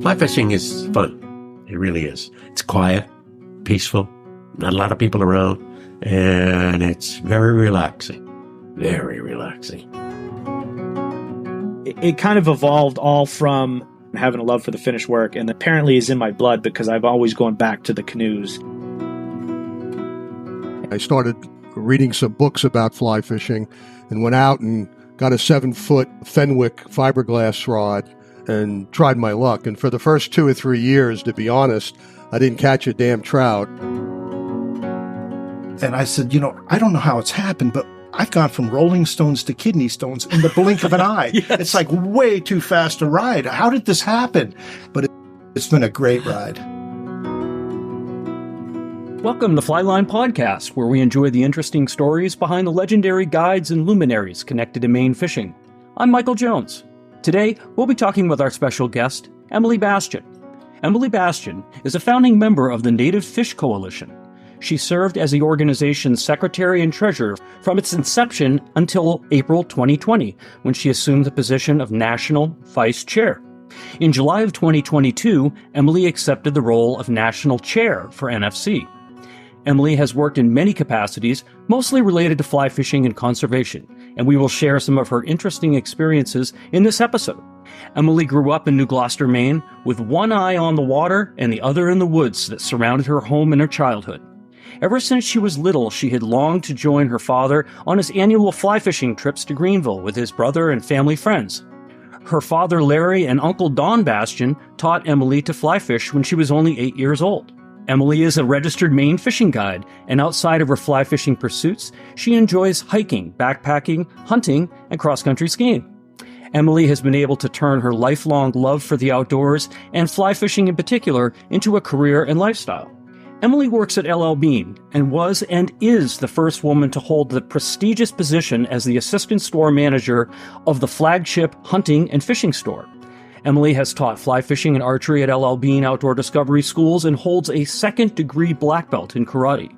Fly fishing is fun. It really is. It's quiet, peaceful, not a lot of people around, and it's very relaxing. Very relaxing. It kind of evolved all from having a love for the finished work, and apparently is in my blood because I've always gone back to the canoes. I started reading some books about fly fishing and went out and got a 7-foot Fenwick fiberglass rod and tried my luck. And for the first 2 or 3 years, to be honest, I didn't catch a damn trout. And I said, I don't know how it's happened, but I've gone from rolling stones to kidney stones in the blink of an eye. Yes. It's like way too fast a ride. How did this happen? But it's been a great ride. Welcome to Flyline Podcast, where we enjoy the interesting stories behind the legendary guides and luminaries connected to Maine fishing. I'm Michael Jones. Today, we'll be talking with our special guest, Emily Bastian. Emily Bastian is a founding member of the Native Fish Coalition. She served as the organization's secretary and treasurer from its inception until April 2020, when she assumed the position of National Vice Chair. In July of 2022, Emily accepted the role of National Chair for NFC. Emily has worked in many capacities, mostly related to fly fishing and conservation, and we will share some of her interesting experiences in this episode. Emily grew up in New Gloucester, Maine, with one eye on the water and the other in the woods that surrounded her home in her childhood. Ever since she was little, she had longed to join her father on his annual fly fishing trips to Greenville with his brother and family friends. Her father, Larry, and Uncle Don Bastian taught Emily to fly fish when she was only 8 years old. Emily is a registered Maine fishing guide, and outside of her fly fishing pursuits, she enjoys hiking, backpacking, hunting, and cross-country skiing. Emily has been able to turn her lifelong love for the outdoors, and fly fishing in particular, into a career and lifestyle. Emily works at L.L. Bean, and was and is the first woman to hold the prestigious position as the assistant store manager of the flagship hunting and fishing store. Emily has taught fly fishing and archery at L.L. Bean Outdoor Discovery Schools and holds a second-degree black belt in karate.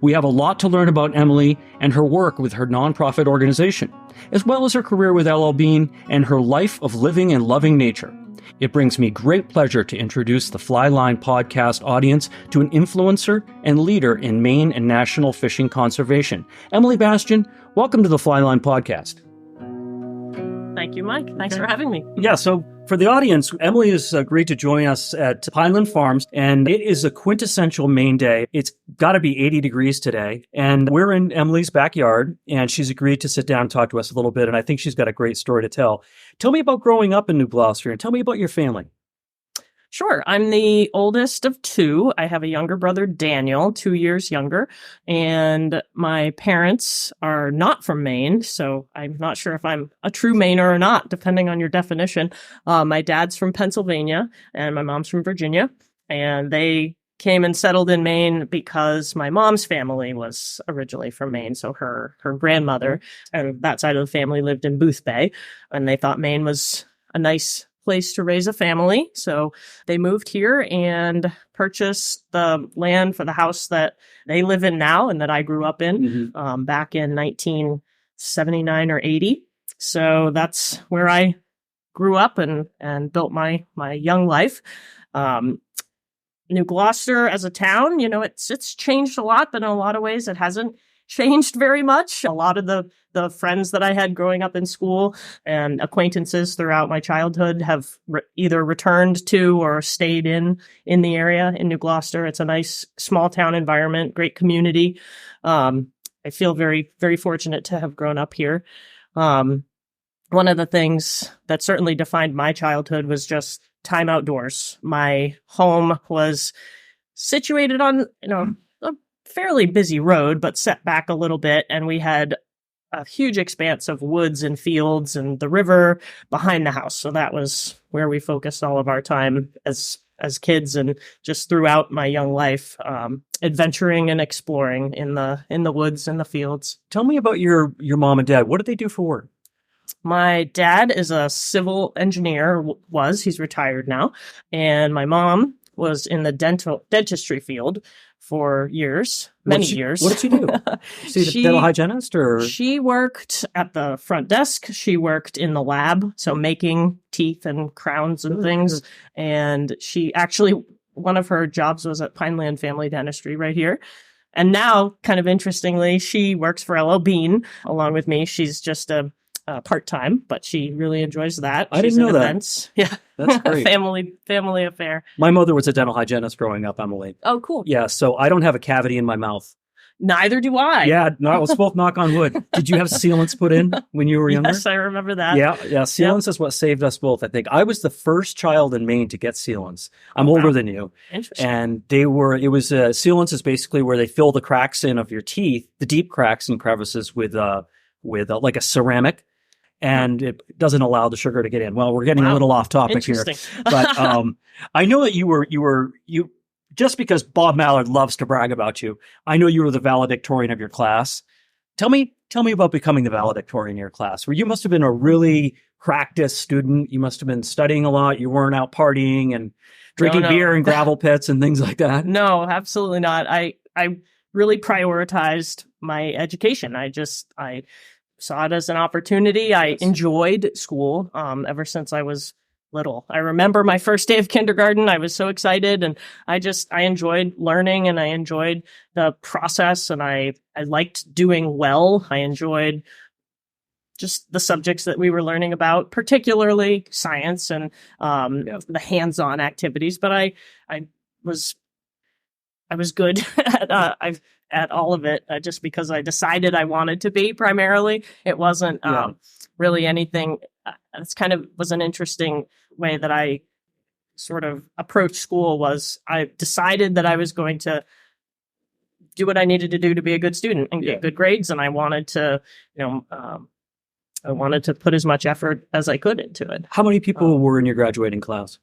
We have a lot to learn about Emily and her work with her nonprofit organization, as well as her career with L.L. Bean and her life of living and loving nature. It brings me great pleasure to introduce the Flyline Podcast audience to an influencer and leader in Maine and national fishing conservation. Emily Bastian, welcome to the Flyline Podcast. Thank you, Mike. Thanks for having me. Yeah, so for the audience, Emily has agreed to join us at Pineland Farms, and it is a quintessential Maine day. It's got to be 80 degrees today, and we're in Emily's backyard, and she's agreed to sit down and talk to us a little bit, and I think she's got a great story to tell. Tell me about growing up in New Gloucester, and tell me about your family. Sure. I'm the oldest of two. I have a younger brother, Daniel, 2 years younger, and my parents are not from Maine, so I'm not sure if I'm a true Mainer or not, depending on your definition. My dad's from Pennsylvania, and my mom's from Virginia, and they came and settled in Maine because my mom's family was originally from Maine, so her grandmother and that side of the family lived in Booth Bay, and they thought Maine was a nice place to raise a family. So they moved here and purchased the land for the house that they live in now and that I grew up in back in 1979 or 80. So that's where I grew up and built my young life. New Gloucester as a town, it's changed a lot, but in a lot of ways it hasn't changed very much. A lot of the friends that I had growing up in school and acquaintances throughout my childhood have either returned to or stayed in the area in New Gloucester. It's a nice small town environment, great community. I feel very, very fortunate to have grown up here. One of the things that certainly defined my childhood was just time outdoors. My home was situated on, a fairly busy road, but set back a little bit. And we had a huge expanse of woods and fields and the river behind the house. So that was where we focused all of our time as kids and just throughout my young life, adventuring and exploring in the woods and the fields. Tell me about your mom and dad. What did they do for work? My dad is a civil engineer, he's retired now. And my mom was in the dentistry field. for years, many years. What did she do? She a dental hygienist, or? She worked at the front desk. She worked in the lab, so making teeth and crowns and things. And she actually, one of her jobs was at Pineland Family Dentistry right here. And now, kind of interestingly, she works for LL Bean along with me. She's just a part-time, but she really enjoys that. I didn't know that. Events. Yeah. That's great. family affair. My mother was a dental hygienist growing up, Emily. Oh, cool. Yeah, so I don't have a cavity in my mouth. Neither do I. Yeah, no, let's both knock on wood. Did you have sealants put in when you were younger? Yes, I remember that. Yeah, sealants is what saved us both, I think. I was the first child in Maine to get sealants. I'm older than you. Interesting. And sealants is basically where they fill the cracks in of your teeth, the deep cracks and crevices with like a ceramic. And it doesn't allow the sugar to get in. Well, we're getting a little off topic here, but I know that you just because Bob Mallard loves to brag about you. I know you were the valedictorian of your class. Tell me about becoming the valedictorian in your class. Where you must have been a really practiced student. You must have been studying a lot. You weren't out partying and drinking beer in gravel pits and things like that. No, absolutely not. I really prioritized my education. I saw it as an opportunity. I enjoyed school ever since I was little. I remember my first day of kindergarten. I was so excited, and I enjoyed learning, and I enjoyed the process, and I liked doing well. I enjoyed just the subjects that we were learning about, particularly science and the hands-on activities. But I was good at all of it, just because I decided I wanted to be primarily. It wasn't really anything. It's kind of was an interesting way that I sort of approached school. Was I decided that I was going to do what I needed to do to be a good student and get good grades, and I wanted to, I wanted to put as much effort as I could into it. How many people were in your graduating class?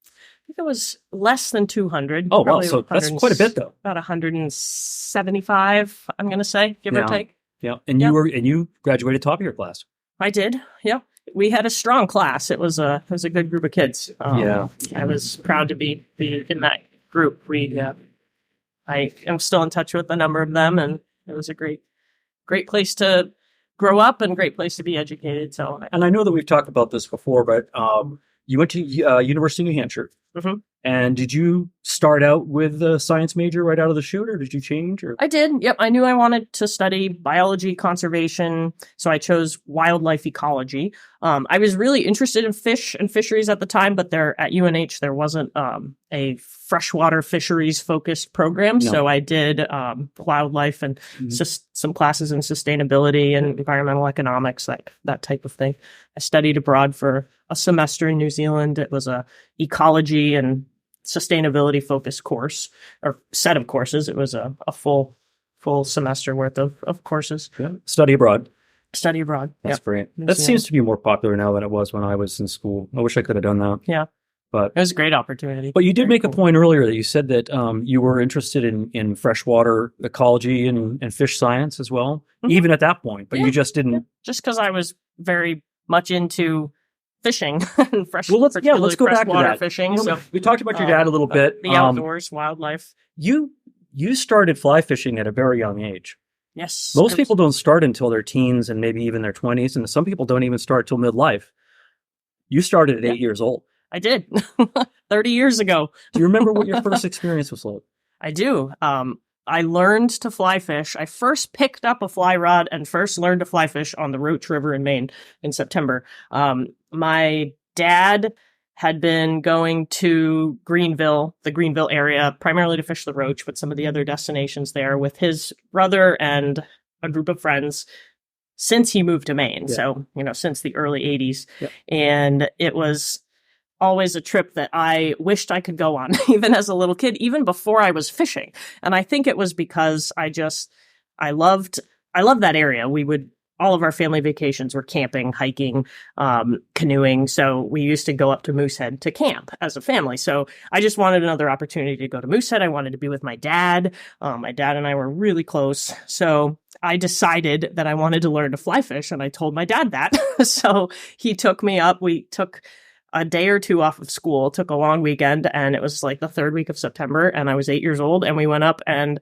I think it was less than 200. Oh, wow. So that's quite a bit, though. About 175, I'm going to say, give or take. Yeah. And you graduated top of your class. I did. Yep. We had a strong class. It was a good group of kids. I was proud to be in that group. I am still in touch with a number of them, and it was a great place to grow up and great place to be educated. So, and I know that we've talked about this before, but you went to University of New Hampshire. Mm-hmm. And did you start out with a science major right out of the chute, or did you change? Or? I did. Yep. I knew I wanted to study biology, conservation, so I chose wildlife ecology. I was really interested in fish and fisheries at the time, but at UNH there wasn't a freshwater fisheries focused program. No. So I did wildlife and some classes in sustainability and environmental economics, that type of thing. I studied abroad for a semester in New Zealand. It was a ecology and sustainability focused course or set of courses. It was a full semester worth of courses. Yeah. Study abroad. That's great. That seems to be more popular now than it was when I was in school. I wish I could have done that. Yeah. But it was a great opportunity. But you did make a point earlier that you said that you were interested in freshwater ecology and fish science as well, even at that point. But you just didn't. Yeah. Just because I was very much into fishing and let's go back to that. Fishing. So we talked about your dad a little bit. The outdoors, wildlife. You started fly fishing at a very young age. Yes. Most people don't start until their teens and maybe even their 20s, and some people don't even start till midlife. You started at 8 years old. I did. 30 years ago. Do you remember what your first experience was like? I do. I learned to fly fish. I first picked up a fly rod and first learned to fly fish on the Roach River in Maine in September. My dad had been going to the Greenville area, primarily to fish the roach, but some of the other destinations there with his brother and a group of friends since he moved to Maine. Yeah. So, since the early 80s. Yep. And it was always a trip that I wished I could go on, even as a little kid, even before I was fishing. And I think it was because I loved that area. All of our family vacations were camping, hiking, canoeing. So we used to go up to Moosehead to camp as a family. So I just wanted another opportunity to go to Moosehead. I wanted to be with my dad. My dad and I were really close. So I decided that I wanted to learn to fly fish, and I told my dad that. So he took me up. We took a day or two off of school, took a long weekend, and it was like the third week of September, and I was 8 years old, and we went up and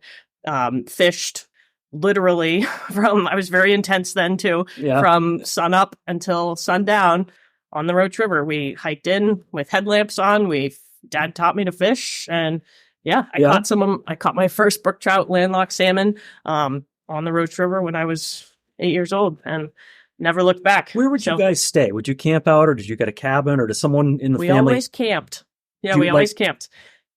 fished literally I was very intense then too, from sun up until sundown on the Roach River. We hiked in with headlamps on. Dad taught me to fish, and I caught my first brook trout, landlocked salmon on the Roach River when I was 8 years old, and never looked back. Where would you guys stay? Would you camp out, or did you get a cabin, or does someone in the family? We always camped. Yeah, we always camped.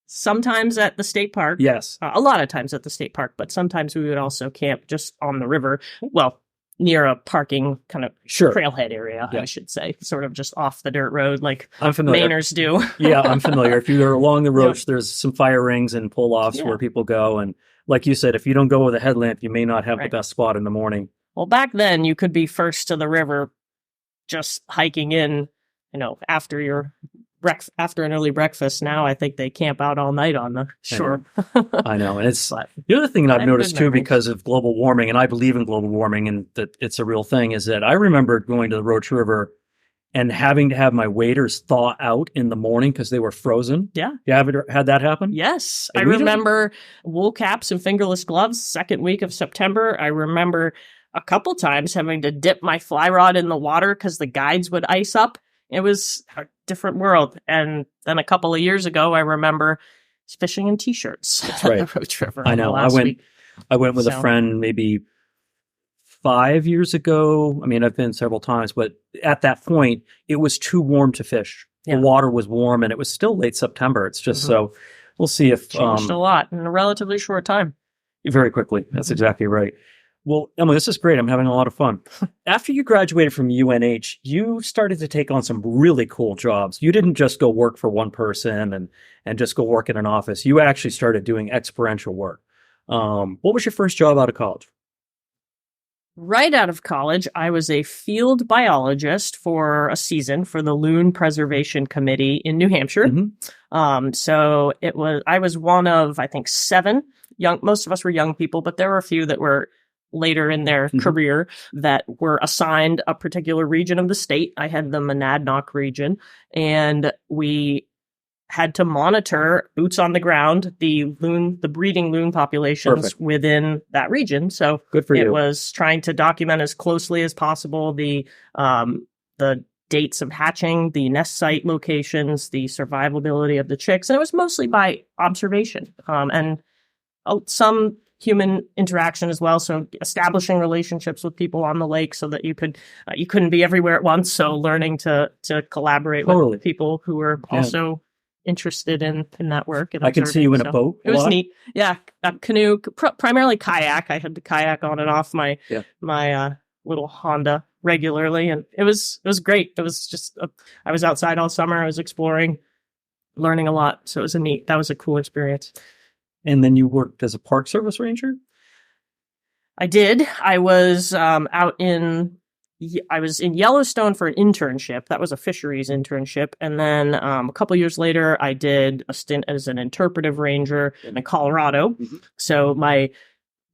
Sometimes at the state park. Yes. A lot of times at the state park, but sometimes we would also camp just on the river. Well, near a parking kind of trailhead area, I should say, sort of just off the dirt road like I'm familiar. Mainers do. Yeah, I'm familiar. If you're along the road, there's some fire rings and pull-offs where people go. And like you said, if you don't go with a headlamp, you may not have the best spot in the morning. Well, back then, you could be first to the river just hiking in, after after an early breakfast. Now I think they camp out all night on the shore. I know. And it's the other thing that I've noticed too, because of global warming, and I believe in global warming and that it's a real thing, is that I remember going to the Roach River and having to have my waders thaw out in the morning because they were frozen. Yeah. You ever had that happen? Yes. I remember wool caps and fingerless gloves, second week of September. I remember a couple times having to dip my fly rod in the water because the guides would ice up. It was a different world. And then a couple of years ago, I remember fishing in T-shirts at the Roach River. I know. I went with a friend maybe 5 years ago. I mean, I've been several times, but at that point, it was too warm to fish. The water was warm, and it was still late September. It's just so we'll see if changed a lot in a relatively short time. Very quickly. That's exactly right. Well, Emily, this is great. I'm having a lot of fun. After you graduated from UNH, you started to take on some really cool jobs. You didn't just go work for one person and just go work in an office. You actually started doing experiential work. What was your first job out of college? Right out of college, I was a field biologist for a season for the Loon Preservation Committee in New Hampshire. So I was one of, I think, 7 young. Most of us were young people, but there were a few that were later in their career that were assigned a particular region of the state. I had the Monadnock region, and we had to monitor, boots on the ground, the breeding loon populations within that region. So good for you. It was trying to document as closely as possible the dates of hatching, the nest site locations, the survivability of the chicks. And it was mostly by observation and some human interaction as well. So establishing relationships with people on the lake so that you couldn't be everywhere at once. So learning to collaborate with people who were also interested in that work. And I can see you in a boat. It was neat. Yeah. A canoe, primarily kayak. I had to kayak on and off my little Honda regularly. And it was great. It was just, I was outside all summer. I was exploring, learning a lot. So that was a cool experience. And then you worked as a Park Service ranger? I did. I was I was in Yellowstone for an internship. That was a fisheries internship. And then a couple years later, I did a stint as an interpretive ranger in Colorado. So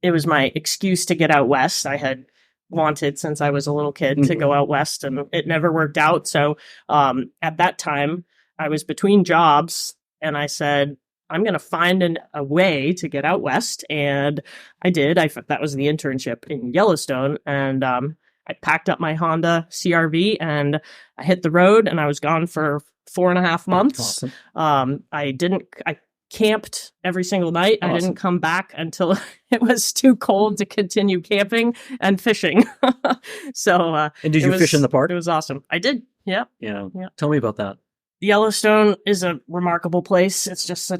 it was my excuse to get out west. I had wanted since I was a little kid to go out west, and it never worked out. So at that time, I was between jobs, and I said, I'm going to find a way to get out west. And I did. That was the internship in Yellowstone. And I packed up my Honda CRV and I hit the road, and I was gone for 4.5 months. Awesome. I camped every single night. Awesome. I didn't come back until it was too cold to continue camping and fishing. And did you fish in the park? It was awesome. I did. Yeah. Yeah. Tell me about that. Yellowstone is a remarkable place. It's just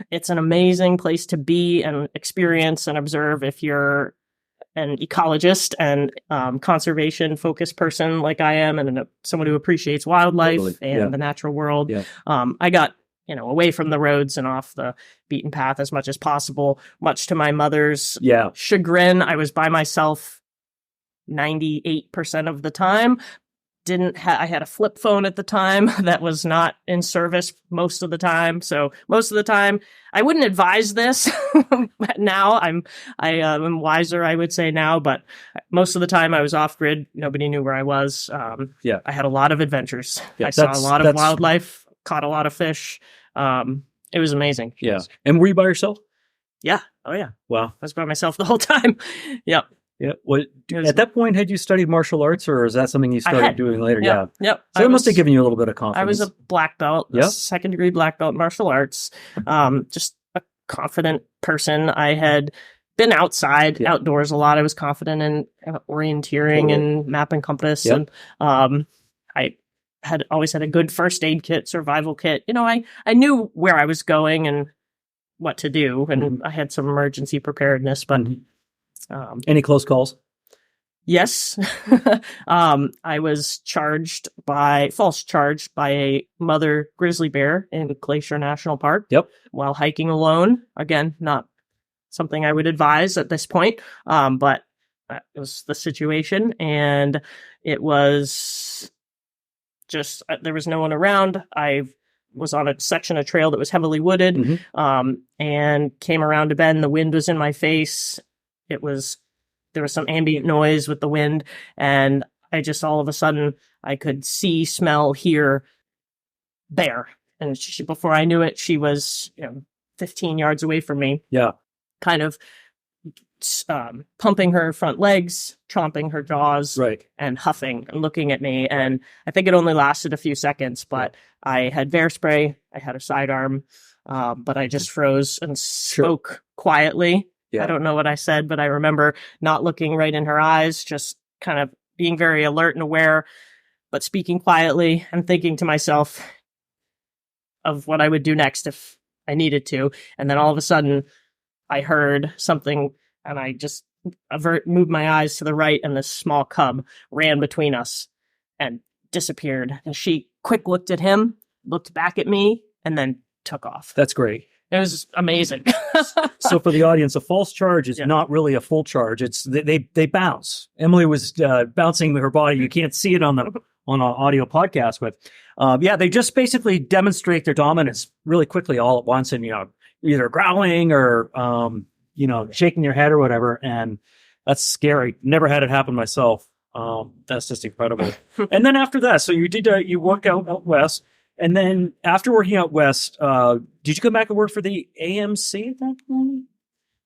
it's an amazing place to be and experience and observe if you're an ecologist and conservation focused person like I am, and someone who appreciates wildlife and the natural world. Yeah. I got away from the roads and off the beaten path as much as possible, much to my mother's chagrin. I was by myself 98% of the time. I had a flip phone at the time that was not in service most of the time. So most of the time, I wouldn't advise this. Now I'm wiser, I would say now, but most of the time I was off grid. Nobody knew where I was. I had a lot of adventures. I saw a lot of wildlife, caught a lot of fish. It was amazing. Yeah. And were you by yourself? Yeah. Oh yeah. Wow. I was by myself the whole time. Yep. Yeah. At that point, had you studied martial arts, or is that something you started doing later? Yep. Yeah. Yep. So it must have given you a little bit of confidence. I was a black belt, a second-degree black belt in martial arts. Just a confident person. I had been outdoors a lot. I was confident in orienteering and map and compass, and I had always had a good first aid kit, survival kit. I knew where I was going and what to do, and I had some emergency preparedness, but. Any close calls? Yes. I was false charged by a mother grizzly bear in Glacier National Park. Yep. While hiking alone. Again, not something I would advise at this point. But that was the situation. And it was just, there was no one around. I was on a section of trail that was heavily wooded, and came around a bend. The wind was in my face. There was some ambient noise with the wind, and I just all of a sudden I could see, smell, hear bear. And before I knew it, she was 15 yards away from me. Yeah, kind of pumping her front legs, chomping her jaws, and huffing and looking at me. And I think it only lasted a few seconds, but I had bear spray, I had a sidearm, but I just froze and spoke quietly. Yeah. I don't know what I said, but I remember not looking right in her eyes, just kind of being very alert and aware, but speaking quietly and thinking to myself of what I would do next if I needed to. And then all of a sudden, I heard something, and I just moved my eyes to the right, and this small cub ran between us and disappeared. And she quick looked at him, looked back at me, and then took off. That's great. It was amazing. So for the audience, a false charge is not really a full charge. It's they bounce. Emily was bouncing with her body. You can't see it on an audio podcast, but they just basically demonstrate their dominance really quickly all at once, and either growling or shaking your head or whatever. And that's scary. Never had it happen myself. That's just incredible. And then after that, so you work out west. And then after working out west, did you come back and work for the AMC at that point?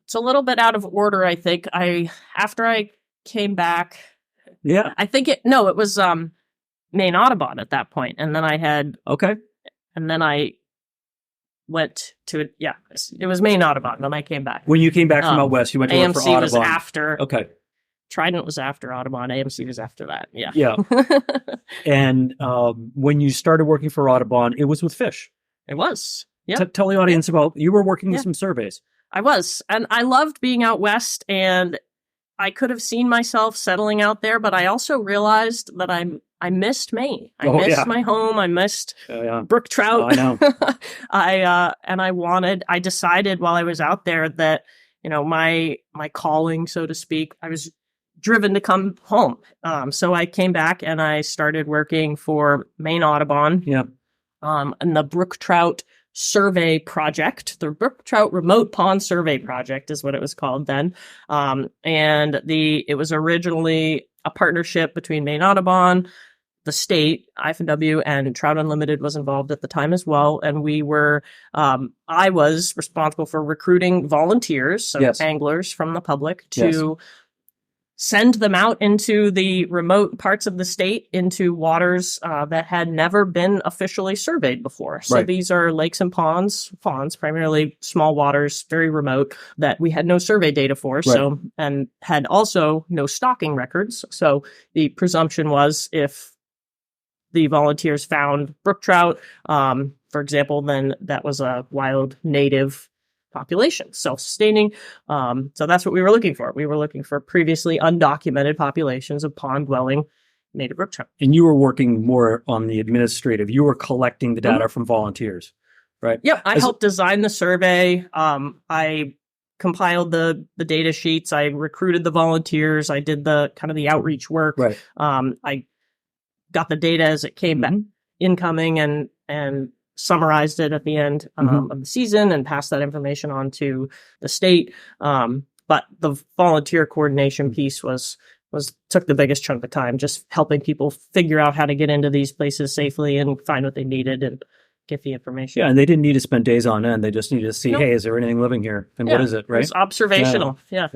It's a little bit out of order, I think. After I came back, I think it was Maine Audubon at that point, and then and then I went to it. Yeah, it was Maine Audubon. Then I came back. When you came back from out west, you went to work for Audubon. AMC was after. Okay. Trident was after Audubon. AMC was after that. Yeah. Yeah. And when you started working for Audubon, it was with fish. It was. Yeah. Tell the audience about, you were working with some surveys. I was. And I loved being out west, and I could have seen myself settling out there, but I also realized that I missed Maine. I missed my home. I missed brook trout. Oh, I know. I decided while I was out there that, my calling, so to speak, I was driven to come home. So I came back and I started working for Maine Audubon. Yeah. And the brook trout survey project, the brook trout remote pond survey project is what it was called then. And it was originally a partnership between Maine Audubon, the state, IFNW, and Trout Unlimited was involved at the time as well. And we were, I was responsible for recruiting volunteers, so anglers from the public, to send them out into the remote parts of the state, into waters that had never been officially surveyed before. So these are lakes and ponds, primarily small waters, very remote, that we had no survey data for. So, and had also no stocking records. So the presumption was if the volunteers found brook trout, for example, then that was a wild native population, self-sustaining. So that's what we were looking for. We were looking for previously undocumented populations of pond-dwelling native brook trout. And you were working more on the administrative. You were collecting the data from volunteers, right? Yep. I helped design the survey. I compiled the data sheets. I recruited the volunteers. I did the kind of the outreach work. Right. I got the data as it came back incoming and summarized it at the end of the season and passed that information on to the state. But the volunteer coordination piece took the biggest chunk of time, just helping people figure out how to get into these places safely and find what they needed and get the information. Yeah, and they didn't need to spend days on end. They just needed to see, Nope. hey, is there anything living here? And what is it, right? It's observational. Yeah.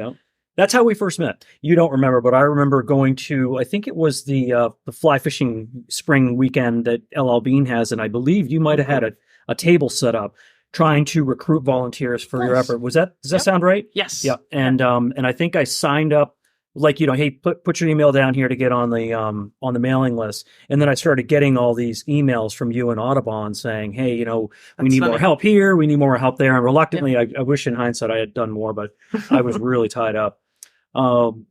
That's how we first met. You don't remember, but I remember going to, I think it was the fly fishing spring weekend that LL Bean has, and I believe you might have had a table set up trying to recruit volunteers for your effort. Does that sound right? Yes. Yeah. And I think I signed up, like, hey, put your email down here to get on the mailing list. And then I started getting all these emails from you and Audubon saying, hey, we need more help here. We need more help there. And reluctantly, I wish in hindsight I had done more, but I was really tied up.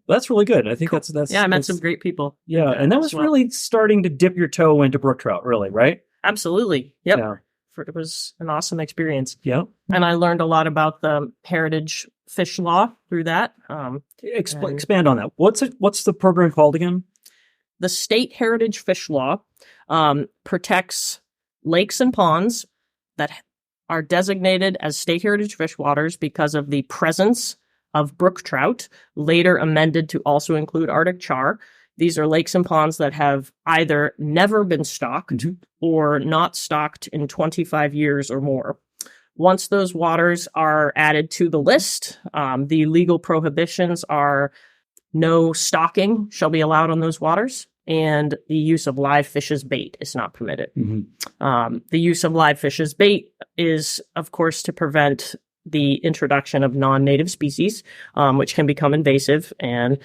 That's really good. I think that's I met some great people. Yeah. And that was really starting to dip your toe into brook trout, really, right? Absolutely. Yep. Yeah. It was an awesome experience. Yeah. And I learned a lot about the heritage fish law through that. Expand on that. What's the program called again? The state heritage fish law protects lakes and ponds that are designated as state heritage fish waters because of the presence of brook trout, later amended to also include Arctic char. These are lakes and ponds that have either never been stocked or not stocked in 25 years or more. Once those waters are added to the list, the legal prohibitions are no stocking shall be allowed on those waters, and the use of live fish as bait is not permitted. The use of live fish as bait is, of course, to prevent the introduction of non-native species, which can become invasive and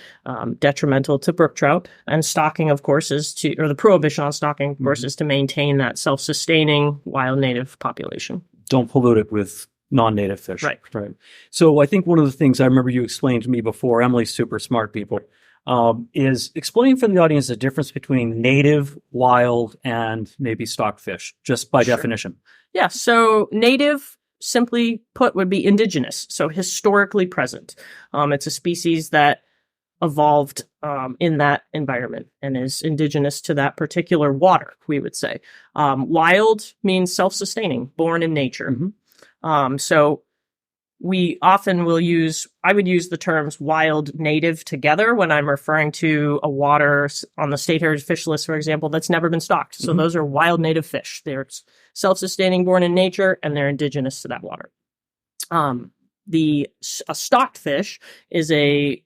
detrimental to brook trout. And stocking, of course, the prohibition on stocking, of course, is to maintain that self-sustaining wild native population. Don't pollute it with non-native fish. Right. So I think one of the things I remember you explained to me before, Emily's super smart people, is explaining for the audience the difference between native, wild, and maybe stocked fish, just by definition. Yeah. So native, simply put, would be indigenous, so historically present. It's a species that evolved in that environment and is indigenous to that particular water, we would say. Wild means self-sustaining, born in nature. So we often I would use the terms wild, native together when I'm referring to a water on the state heritage fish list, for example, that's never been stocked. So those are wild native fish. They're self-sustaining, born in nature, and they're indigenous to that water. A stocked fish is a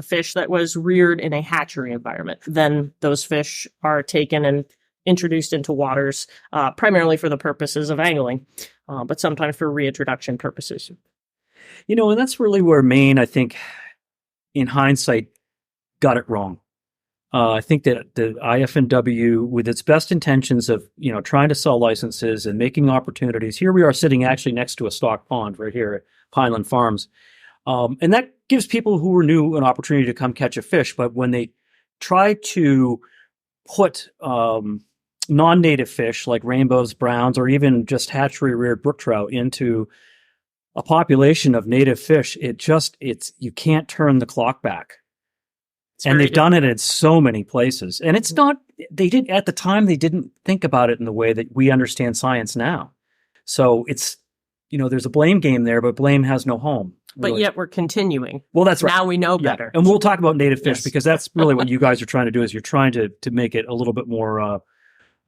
fish that was reared in a hatchery environment. Then those fish are taken and introduced into waters, primarily for the purposes of angling, but sometimes for reintroduction purposes. And that's really where Maine, I think, in hindsight, got it wrong. I think that the IFNW, with its best intentions of, trying to sell licenses and making opportunities, here we are sitting actually next to a stock pond right here at Pineland Farms. And that gives people who are new an opportunity to come catch a fish. But when they try to put non-native fish like rainbows, browns, or even just hatchery-reared brook trout into a population of native fish, you can't turn the clock back. And they've done it in so many places. And it's not, at the time, they didn't think about it in the way that we understand science now. So it's, there's a blame game there, but blame has no home. But really. Yet we're continuing. Well, that's right. Now we know better. And we'll talk about native fish because that's really what you guys are trying to do, is you're trying to make it a little bit more,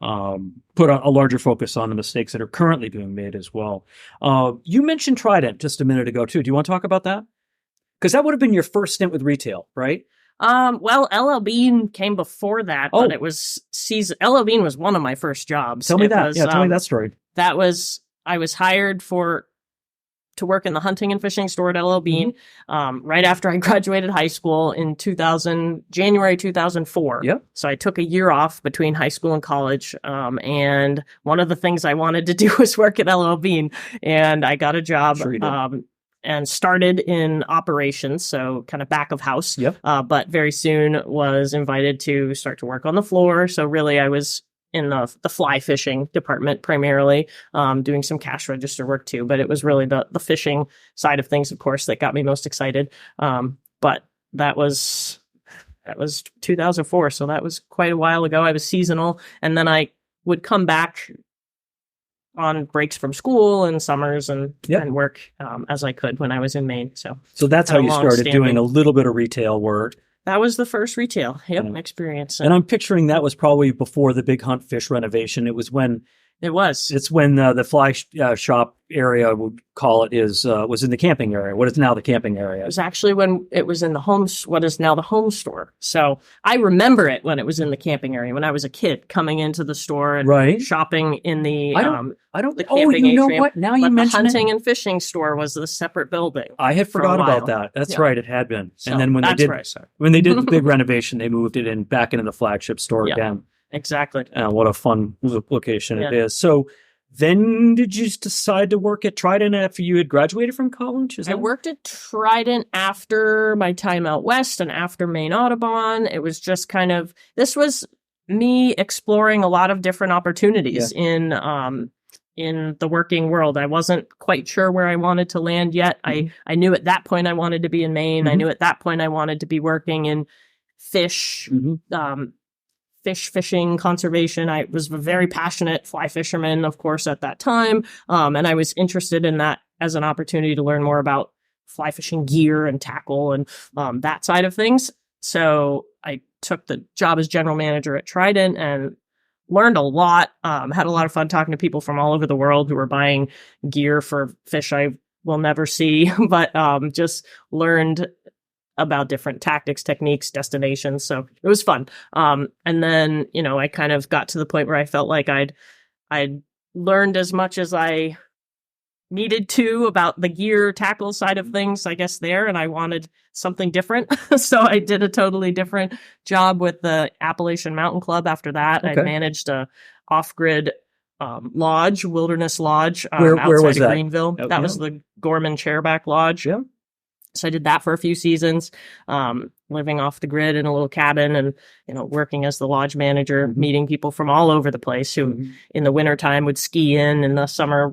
put a larger focus on the mistakes that are currently being made as well. You mentioned Trident just a minute ago, too. Do you want to talk about that? Because that would have been your first stint with retail, right? Well, LL Bean came before that, but it was LL Bean was one of my first jobs. Tell me that. Tell me that story. I was hired to work in the hunting and fishing store at LL Bean, right after I graduated high school in January 2004. Yep. So I took a year off between high school and college. And one of the things I wanted to do was work at LL Bean, and I got a job. Sure you did. And started in operations, so kind of back of house. Yep. But very soon was invited to start to work on the floor. So really I was in the fly fishing department primarily, doing some cash register work too. But it was really the fishing side of things, of course, that got me most excited. But that was That was 2004, so that was quite a while ago. I was seasonal, and then I would come back on breaks from school and summers and work as I could when I was in Maine. So that's how you started doing a little bit of retail work. That was the first retail experience. And I'm picturing that was probably before the big hunt fish renovation. It's when the fly shop area, we'd call it, was in the camping area. What is now the camping area? It was actually when it was in what is now the home store. So I remember it when it was in the camping area, when I was a kid coming into the store and shopping in the camping atrium. What? Now you mention the hunting and fishing store was a separate building. I had forgot about that. That's right. It had been. So and then when they did the big renovation, they moved it back into the flagship store again. Exactly. What a fun location it is. So then did you decide to work at Trident after you had graduated from college? I worked at Trident after my time out west and after Maine Audubon. It was just this was me exploring a lot of different opportunities in the working world. I wasn't quite sure where I wanted to land yet. Mm-hmm. I knew at that point I wanted to be in Maine. Mm-hmm. I knew at that point I wanted to be working in fish, fishing, conservation. I was a very passionate fly fisherman, of course, at that time. And I was interested in that as an opportunity to learn more about fly fishing gear and tackle and that side of things. So I took the job as general manager at Trident and learned a lot. Had a lot of fun talking to people from all over the world who were buying gear for fish I will never see, but just learned about different tactics, techniques, destinations. So it was fun. And then, I kind of got to the point where I felt like I'd learned as much as I needed to about the gear tackle side of things, I guess, there, and I wanted something different. So I did a totally different job with the Appalachian Mountain Club after that. Okay. I managed a off-grid lodge, wilderness lodge, where outside was of that? Greenville. That was the Gorman Chairback Lodge. Yeah. So I did that for a few seasons, living off the grid in a little cabin and, working as the lodge manager, meeting people from all over the place who in the wintertime would ski in the summer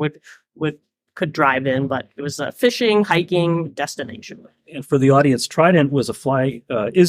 could drive in, but it was a fishing, hiking destination. And for the audience, Trident is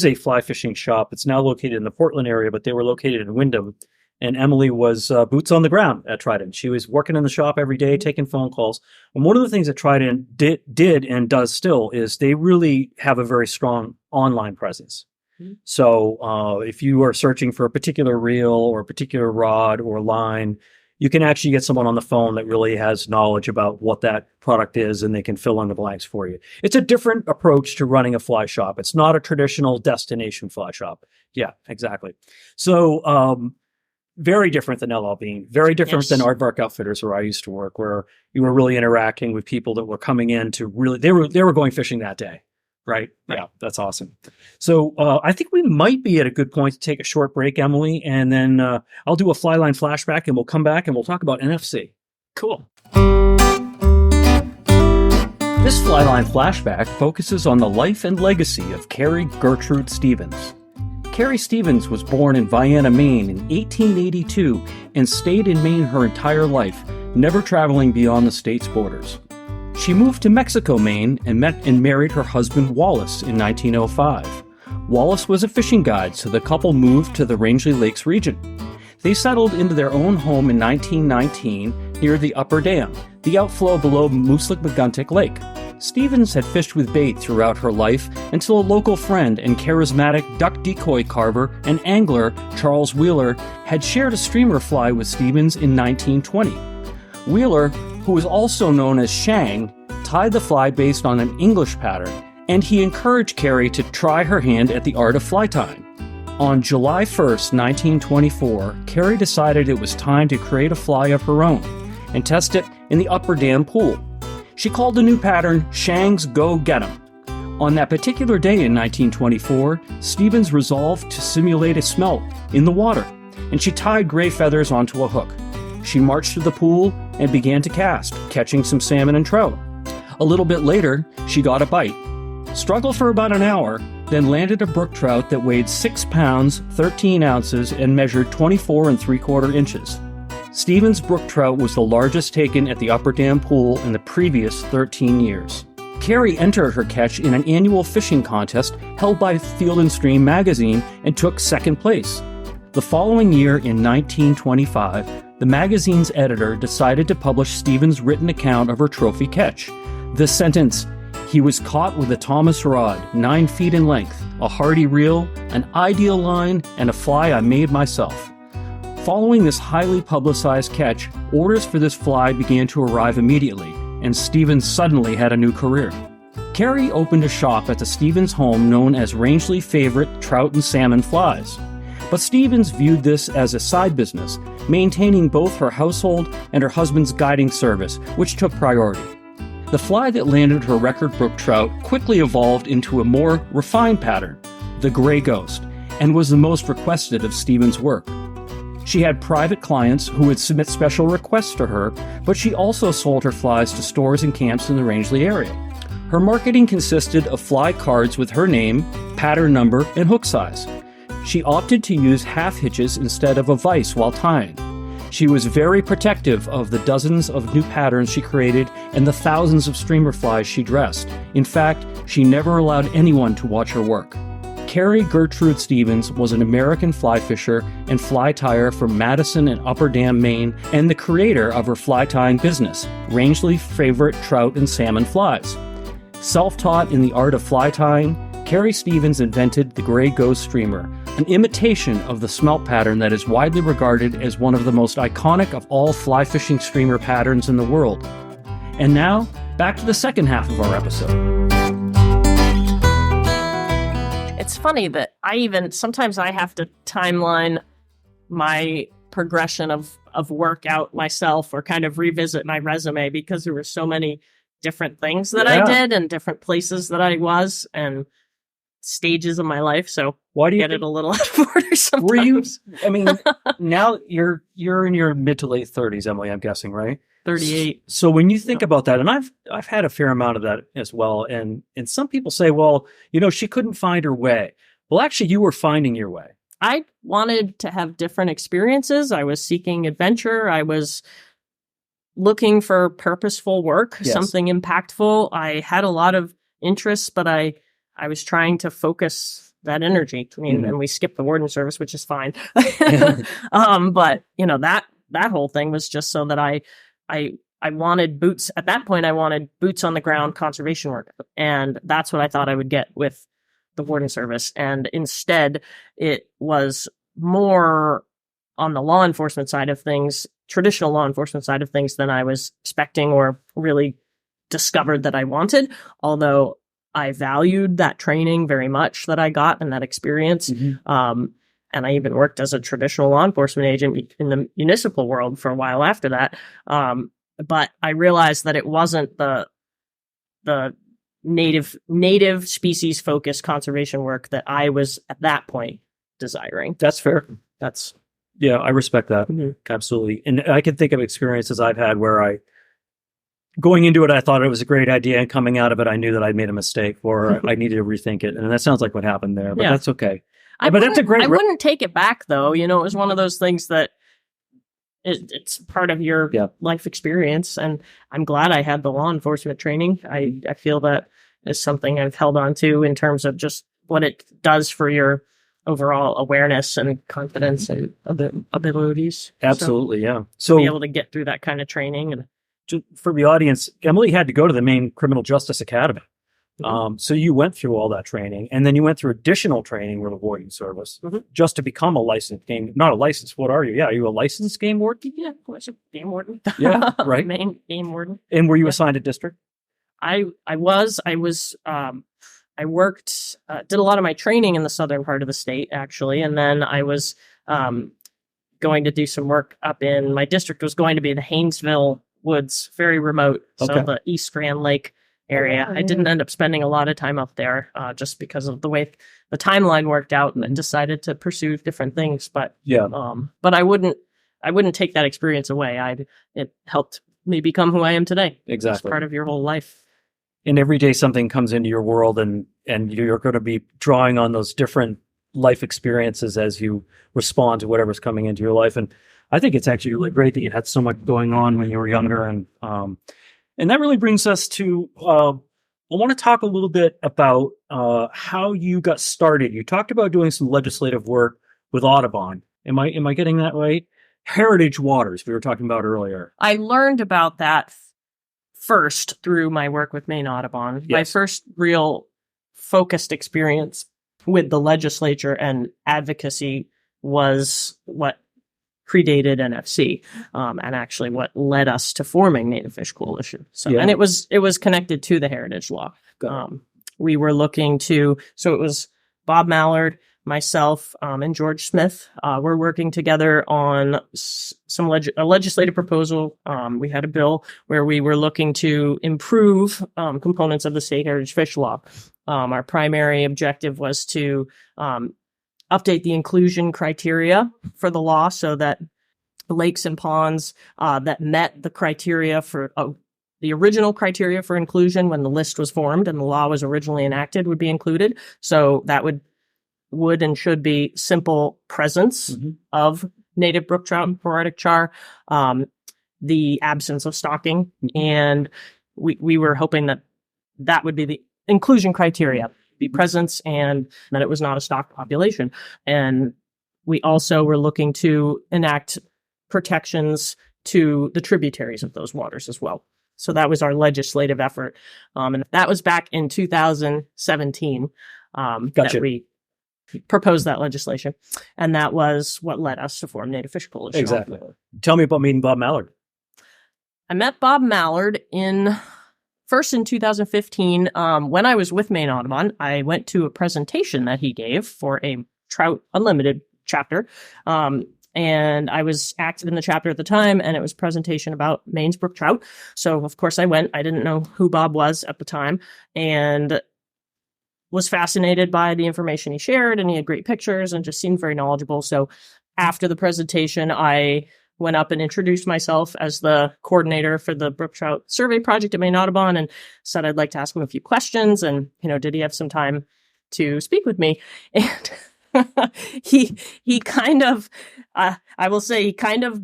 a fly fishing shop. It's now located in the Portland area, but they were located in Windham. And Emily was boots on the ground at Trident. She was working in the shop every day, taking phone calls. And one of the things that Trident did and does still is they really have a very strong online presence. Mm-hmm. So if you are searching for a particular reel or a particular rod or line, you can actually get someone on the phone that really has knowledge about what that product is, and they can fill in the blanks for you. It's a different approach to running a fly shop. It's not a traditional destination fly shop. Yeah, exactly. So, very different than LL Bean, very different than Aardvark Outfitters, where I used to work, where you were really interacting with people that were coming in to really, they were going fishing that day, right? Yeah, that's awesome. So I think we might be at a good point to take a short break, Emily, and then I'll do a Flyline flashback, and we'll come back and we'll talk about NFC. Cool. This Flyline flashback focuses on the life and legacy of Carrie Gertrude Stevens. Carrie Stevens was born in Vienna, Maine in 1882 and stayed in Maine her entire life, never traveling beyond the state's borders. She moved to Mexico, Maine, and met and married her husband Wallace in 1905. Wallace was a fishing guide, so the couple moved to the Rangeley Lakes region. They settled into their own home in 1919 near the Upper Dam, the outflow below Mooselik-McGuntick Lake. Stevens had fished with bait throughout her life until a local friend and charismatic duck decoy carver and angler, Charles Wheeler, had shared a streamer fly with Stevens in 1920. Wheeler, who was also known as Shang, tied the fly based on an English pattern, and he encouraged Carrie to try her hand at the art of fly tying. On July 1st, 1924, Carrie decided it was time to create a fly of her own and test it in the Upper Dam pool. She called the new pattern Shang's Go Get 'em. On that particular day in 1924, Stevens resolved to simulate a smelt in the water, and she tied gray feathers onto a hook. She marched to the pool and began to cast, catching some salmon and trout. A little bit later, she got a bite, struggled for about an hour, then landed a brook trout that weighed 6 pounds, 13 ounces, and measured 24 3/4 inches. Stevens' brook trout was the largest taken at the Upper Dam pool in the previous 13 years. Carrie entered her catch in an annual fishing contest held by Field and Stream magazine and took second place. The following year, in 1925, the magazine's editor decided to publish Stevens' written account of her trophy catch. The sentence, "He was caught with a Thomas rod, 9 feet in length, a hardy reel, an ideal line, and a fly I made myself." Following this highly publicized catch, orders for this fly began to arrive immediately, and Stevens suddenly had a new career. Carrie opened a shop at the Stevens home known as Rangeley Favorite Trout and Salmon Flies. But Stevens viewed this as a side business, maintaining both her household and her husband's guiding service, which took priority. The fly that landed her record brook trout quickly evolved into a more refined pattern, the gray ghost, and was the most requested of Stevens' work. She had private clients who would submit special requests to her, but she also sold her flies to stores and camps in the Rangeley area. Her marketing consisted of fly cards with her name, pattern number, and hook size. She opted to use half hitches instead of a vise while tying. She was very protective of the dozens of new patterns she created and the thousands of streamer flies she dressed. In fact, she never allowed anyone to watch her work. Carrie Gertrude Stevens was an American fly fisher and fly tyer from Madison and Upper Dam, Maine, and the creator of her fly tying business, Rangeley Favorite Trout and Salmon Flies. Self-taught in the art of fly tying, Carrie Stevens invented the Gray Ghost Streamer, an imitation of the smelt pattern that is widely regarded as one of the most iconic of all fly fishing streamer patterns in the world. And now, back to the second half of our episode. It's funny that sometimes I have to timeline my progression of work out myself or kind of revisit my resume because there were so many different things that I did and different places that I was and stages of my life. So why do you get it a little out of order sometimes? Were you, I mean, now you're in your mid to late 30s, Emily, I'm guessing, right? 38. So when you think about that, and I've had a fair amount of that as well, and some people say, well, she couldn't find her way. Well, actually, you were finding your way. I wanted to have different experiences. I was seeking adventure. I was looking for purposeful work, something impactful. I had a lot of interests, but I was trying to focus that energy. I mean, and we skipped the warden service, which is fine. But that whole thing was just so that I wanted boots. At that point, I wanted boots on the ground conservation work. And that's what I thought I would get with the warden service. And instead, it was more on the law enforcement side of things, traditional law enforcement side of things than I was expecting or really discovered that I wanted. Although I valued that training very much that I got and that experience. And I even worked as a traditional law enforcement agent in the municipal world for a while after that. But I realized that it wasn't the native species focused conservation work that I was at that point desiring. That's fair. Yeah, I respect that. Absolutely. And I can think of experiences I've had where going into it, I thought it was a great idea, and coming out of it, I knew that I'd made a mistake or I needed to rethink it. And that sounds like what happened there, but that's okay. But that's a great. I wouldn't take it back, though. It was one of those things that it's part of your life experience, and I'm glad I had the law enforcement training. I feel that is something I've held on to in terms of just what it does for your overall awareness and confidence and abilities. Absolutely, So be able to get through that kind of training. And for the audience, Emily had to go to the Maine Criminal Justice Academy. So you went through all that training, and then you went through additional training with the warden service just to become a licensed not a licensed. What are you? Yeah, are you a licensed game warden? Yeah, I was a game warden. Yeah, right. Maine game warden. And were you assigned a district? I worked, did a lot of my training in the southern part of the state, actually, and then I was going to do some work up in my district. Was going to be the Haynesville Woods, very remote, so the East Grand Lake area. I didn't end up spending a lot of time up there just because of the way the timeline worked out, and decided to pursue different things. But but I wouldn't take that experience away. It helped me become who I am today. Exactly, it's part of your whole life. And every day something comes into your world, and you're going to be drawing on those different life experiences as you respond to whatever's coming into your life. And I think it's actually really great that you had so much going on when you were younger, and that really brings us to I want to talk a little bit about how you got started. You talked about doing some legislative work with Audubon. Am I getting that right? Heritage Waters, we were talking about earlier. I learned about that first through my work with Maine Audubon. Yes. My first real focused experience with the legislature and advocacy was what predated NFC, and actually what led us to forming Native Fish Coalition. So, Yeah. and it was connected to the heritage law. We were looking to, so it was Bob Mallard, myself, and George Smith. We're working together on a legislative proposal. We had a bill where we were looking to improve components of the state heritage fish law. Our primary objective was to update the inclusion criteria for the law so that lakes and ponds that met the criteria for the original criteria for inclusion when the list was formed and the law was originally enacted would be included. So that would and should be simple presence of native brook trout and Arctic char, the absence of stocking, and we were hoping that would be the inclusion criteria, be presence, and that it was not a stocked population. And we also were looking to enact protections to the tributaries of those waters as well. So that was our legislative effort. And that was back in 2017 that we proposed that legislation. And that was what led us to form Native Fish Coalition. Exactly. Tell me about meeting Bob Mallard. I met Bob Mallard first in 2015. When I was with Maine Audubon, I went to a presentation that he gave for a Trout Unlimited chapter. And I was active in the chapter at the time, and it was a presentation about Maine's brook trout. So, of course, I went. I didn't know who Bob was at the time, and was fascinated by the information he shared, and he had great pictures and just seemed very knowledgeable. So after the presentation, I went up and introduced myself as the coordinator for the brook trout survey project at Maine Audubon and said I'd like to ask him a few questions, and, did he have some time to speak with me? And he kind of, I will say, he kind of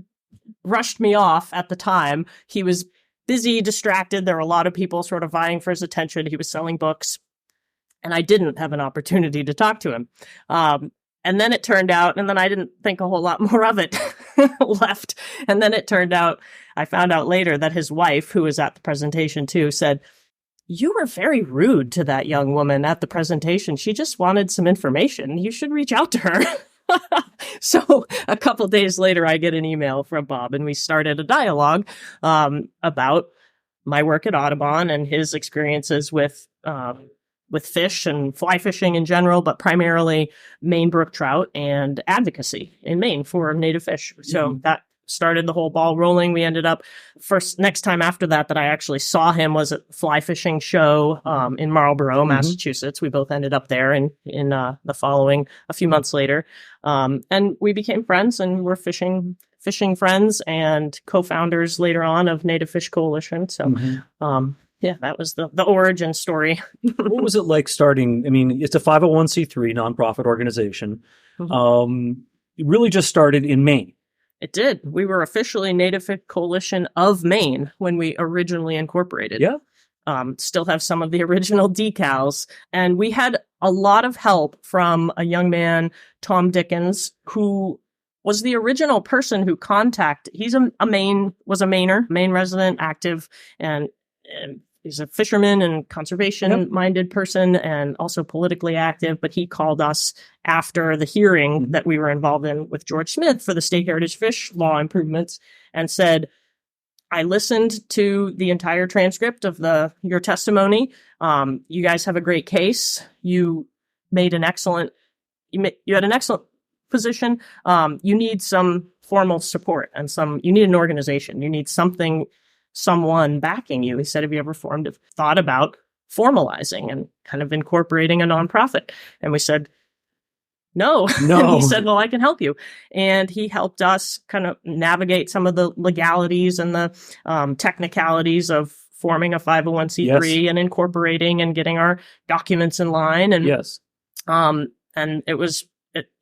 brushed me off at the time. He was busy, distracted. There were a lot of people sort of vying for his attention. He was selling books, and I didn't have an opportunity to talk to him. And then it turned out, and then I didn't think a whole lot more of it left. And then it turned out, I found out later that his wife, who was at the presentation too, said, "You were very rude to that young woman at the presentation. She just wanted some information. You should reach out to her." So a couple days later, I get an email from Bob, and we started a dialogue about my work at Audubon and his experiences with fish and fly fishing in general, but primarily Maine brook trout and advocacy in Maine for native fish. So that started the whole ball rolling. We ended up next time after that I actually saw him was at the fly fishing show in Marlborough, Massachusetts. We both ended up there in the following a few months later. And we became friends, and we're fishing friends and co-founders later on of Native Fish Coalition. So, yeah, that was the origin story. What was it like starting? I mean, it's a 501c3 nonprofit organization. It really just started in Maine. It did. We were officially Native Fish Coalition of Maine when we originally incorporated. Yeah. Still have some of the original decals. And we had a lot of help from a young man, Tom Dickens, who was the original person who contacted. He's was a Mainer, Maine resident, active, and he's a fisherman and conservation-minded person and also politically active, but he called us after the hearing that we were involved in with George Smith for the state heritage fish law improvements and said, "I listened to the entire transcript of your testimony. You guys have a great case. You had an excellent position. You need some formal support and you need an organization. You need someone backing you." He said, "Have you ever thought about formalizing and kind of incorporating a nonprofit?" And we said, No. And he said, "Well, I can help you." And he helped us kind of navigate some of the legalities and the technicalities of forming a 501c3 and incorporating and getting our documents in line. And, and it was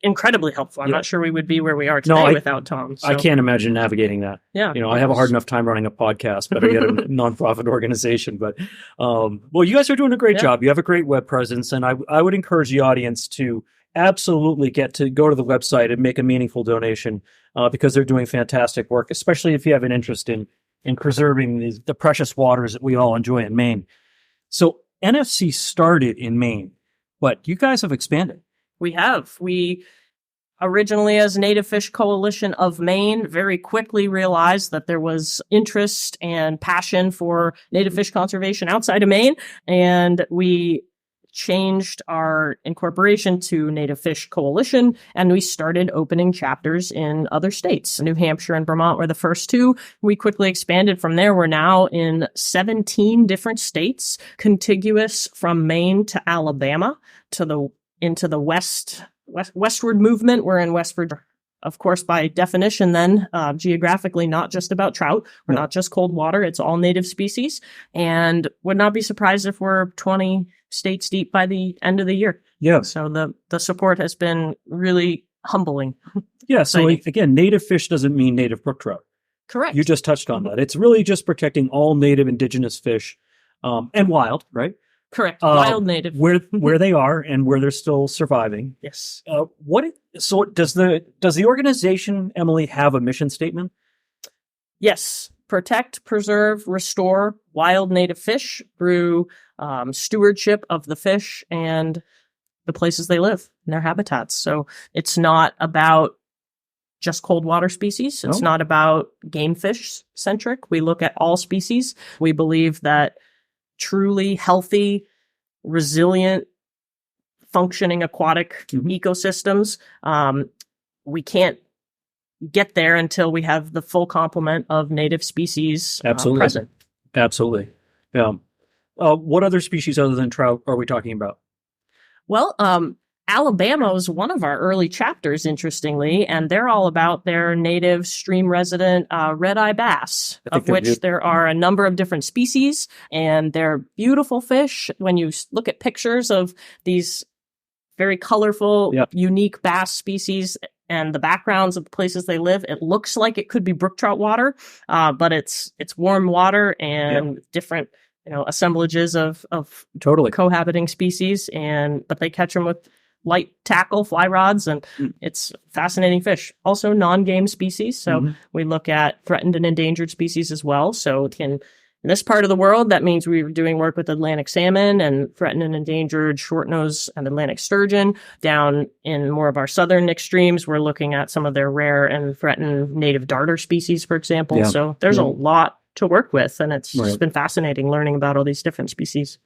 incredibly helpful. I'm Yeah. not sure we would be where we are today without Tom. So. I can't imagine navigating that. Yeah. I have a hard enough time running a podcast, but I get a nonprofit organization. But, well, you guys are doing a great job. You have a great web presence. And I would encourage the audience to absolutely go to the website and make a meaningful donation because they're doing fantastic work, especially if you have an interest in preserving the precious waters that we all enjoy in Maine. So NFC started in Maine, but you guys have expanded. We have. We originally, as Native Fish Coalition of Maine, very quickly realized that there was interest and passion for native fish conservation outside of Maine, and we changed our incorporation to Native Fish Coalition, and we started opening chapters in other states. New Hampshire and Vermont were the first two. We quickly expanded from there. We're now in 17 different states, contiguous from Maine to Alabama into the westward movement. We're in West Virginia. Of course, by definition, then, geographically, not just about trout. We're not just cold water. It's all native species. And would not be surprised if we're 20 states deep by the end of the year. Yeah. So the support has been really humbling. Yeah. So again, native fish doesn't mean native brook trout. Correct. You just touched on that. It's really just protecting all native indigenous fish and wild, right? Correct. Wild native. Where they are and where they're still surviving. Yes. So does the organization, Emily, have a mission statement? Yes. Protect, preserve, restore wild native fish through stewardship of the fish and the places they live and their habitats. So it's not about just cold water species. It's not about game fish centric. We look at all species. We believe that truly healthy, resilient, functioning aquatic ecosystems, we can't get there until we have the full complement of native species present. Absolutely. Yeah. What other species other than trout are we talking about? Well, Alabama was one of our early chapters, interestingly, and they're all about their native stream resident red-eye bass, of which there are a number of different species, and they're beautiful fish. When you look at pictures of these very colorful, unique bass species and the backgrounds of the places they live, it looks like it could be brook trout water, but it's warm water and different assemblages of totally cohabiting species, but they catch them with light tackle, fly rods, and it's fascinating fish. Also non-game species, so we look at threatened and endangered species as well. So in this part of the world, that means we're doing work with Atlantic salmon and threatened and endangered short-nose and Atlantic sturgeon. Down in more of our southern extremes, we're looking at some of their rare and threatened native darter species, for example. Yeah. So there's a lot to work with, and it's just been fascinating learning about all these different species.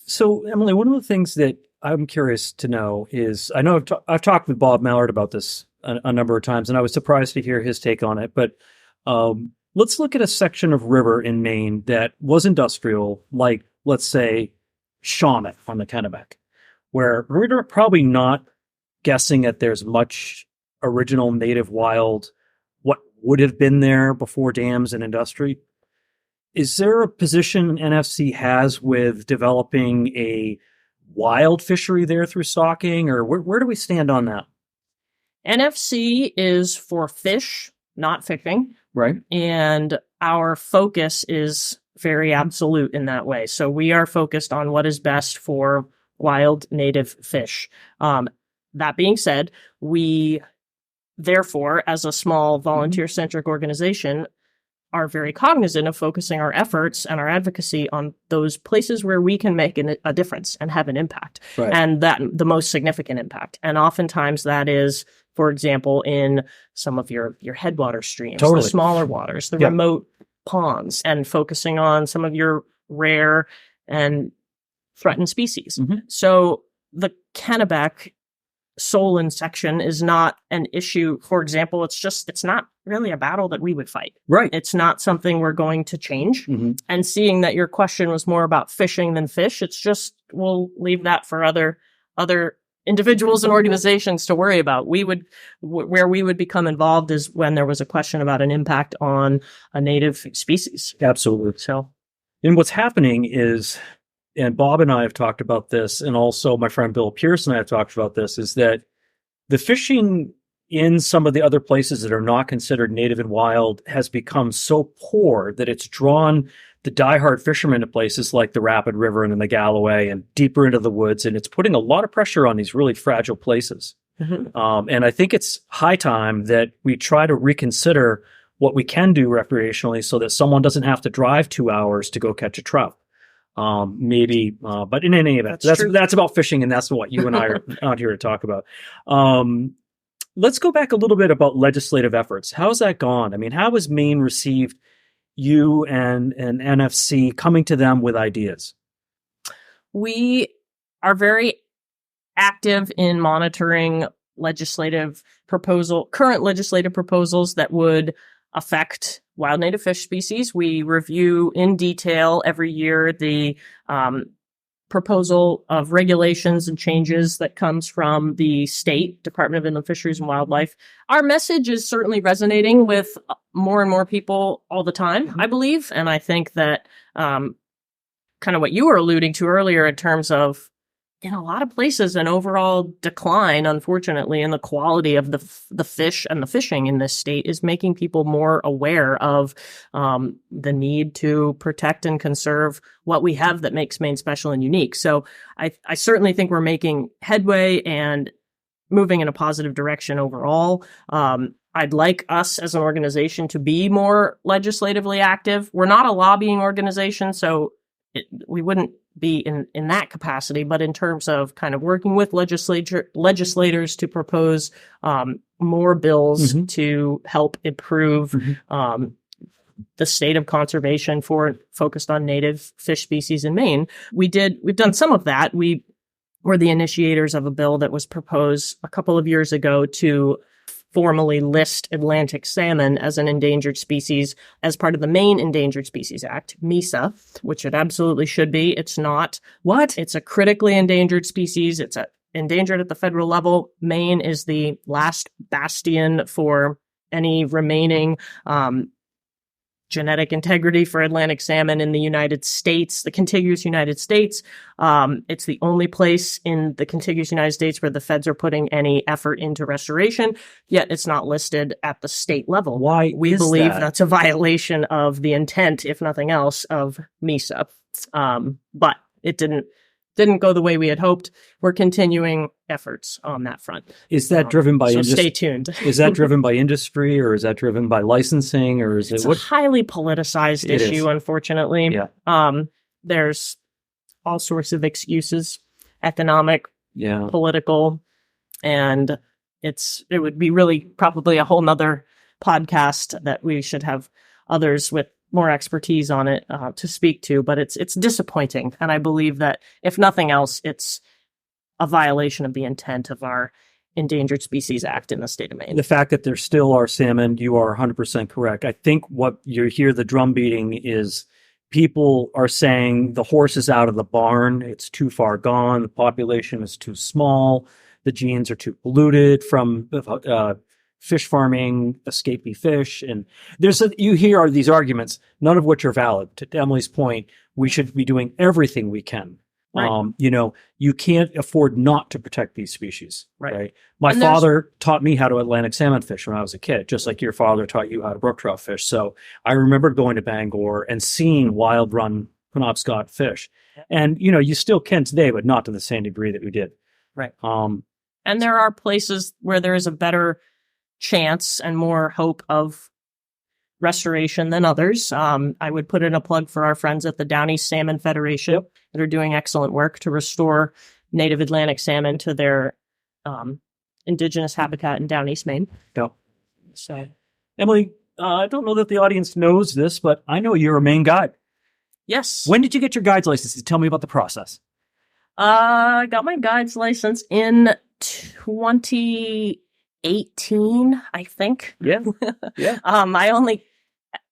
So, Emily, one of the things that I'm curious to know is, I know I've talked with Bob Mallard about this a number of times, and I was surprised to hear his take on it, but let's look at a section of river in Maine that was industrial, like, let's say, Shawmut on the Kennebec, where we're probably not guessing that there's much original native wild, what would have been there before dams and industry. Is there a position NFC has with developing a wild fishery there through stocking, or where do we stand on that? NFC is for fish, not fishing. Right. And our focus is very absolute in that way. So we are focused on what is best for wild native fish. That being said, we, therefore, as a small volunteer-centric organization, are very cognizant of focusing our efforts and our advocacy on those places where we can make a difference and have an impact, and that the most significant impact. And oftentimes that is, for example, in some of your headwater streams, the smaller waters, the remote ponds, and focusing on some of your rare and threatened species. So the Kennebec Solon section is not an issue. For example, it's not really a battle that we would fight. Right. It's not something we're going to change. And seeing that your question was more about fishing than fish, it's just, we'll leave that for other individuals and organizations to worry about. Where we would become involved is when there was a question about an impact on a native species. Absolutely. So, and what's happening is, and Bob and I have talked about this, and also my friend Bill Pierce and I have talked about this, is that the fishing in some of the other places that are not considered native and wild has become so poor that it's drawn the diehard fishermen to places like the Rapid River and the Galloway and deeper into the woods. And it's putting a lot of pressure on these really fragile places. And I think it's high time that we try to reconsider what we can do recreationally so that someone doesn't have to drive 2 hours to go catch a trout. But in any event, that's about fishing, and that's what you and I are out here to talk about. Let's go back a little bit about legislative efforts. How's that gone? I mean, how has Maine received you and NFC coming to them with ideas? We are very active in monitoring current legislative proposals that would affect wild native fish species. We review in detail every year the proposal of regulations and changes that comes from the state Department of Inland Fisheries and Wildlife. Our message is certainly resonating with more and more people all the time, I believe. And I think that kind of what you were alluding to earlier in terms of, in a lot of places, an overall decline, unfortunately, in the quality of the fish and the fishing in this state is making people more aware of the need to protect and conserve what we have that makes Maine special and unique. So I certainly think we're making headway and moving in a positive direction overall. I'd like us as an organization to be more legislatively active. We're not a lobbying organization, so we wouldn't be in that capacity, but in terms of kind of working with legislators to propose more bills to help improve the state of conservation focused on native fish species in Maine. We've done some of that. We were the initiators of a bill that was proposed a couple of years ago to formally list Atlantic salmon as an endangered species as part of the Maine Endangered Species Act, MESA, which it absolutely should be. It's not. What? It's a critically endangered species. It's endangered at the federal level. Maine is the last bastion for any remaining genetic integrity for Atlantic salmon in the United States, the contiguous United States. It's the only place in the contiguous United States where the feds are putting any effort into restoration, yet it's not listed at the state level. Why? We believe that's a violation of the intent, if nothing else, of MESA. But it didn't go the way we had hoped. We're continuing efforts on that front. Is that driven by industry? Stay tuned. Is that driven by industry, or is that driven by licensing, or is it's a highly politicized issue, unfortunately. Yeah. There's all sorts of excuses, economic, political, and it would be really probably a whole nother podcast that we should have others with more expertise on it to speak to, but it's disappointing. And I believe that if nothing else, it's a violation of the intent of our Endangered Species Act in the state of Maine. The fact that there still are salmon, you are 100% correct. I think what you hear the drum beating is people are saying the horse is out of the barn. It's too far gone. The population is too small. The genes are too polluted from fish farming, escapee fish. And you hear these arguments, none of which are valid. To Emily's point, we should be doing everything we can. Right. You can't afford not to protect these species. Right? My father taught me how to Atlantic salmon fish when I was a kid, just like your father taught you how to brook trout fish. So I remember going to Bangor and seeing wild run Penobscot fish. And, you still can today, but not to the same degree that we did. Right. And there are places where there is a better chance and more hope of restoration than others. I would put in a plug for our friends at the Down East Salmon Federation that are doing excellent work to restore native Atlantic salmon to their indigenous habitat in Down East Maine. Yep. So, Emily, I don't know that the audience knows this, but I know you're a Maine guide. Yes. When did you get your guide's license? Tell me about the process. I got my guide's license in 2018, I think. Yeah. Yeah.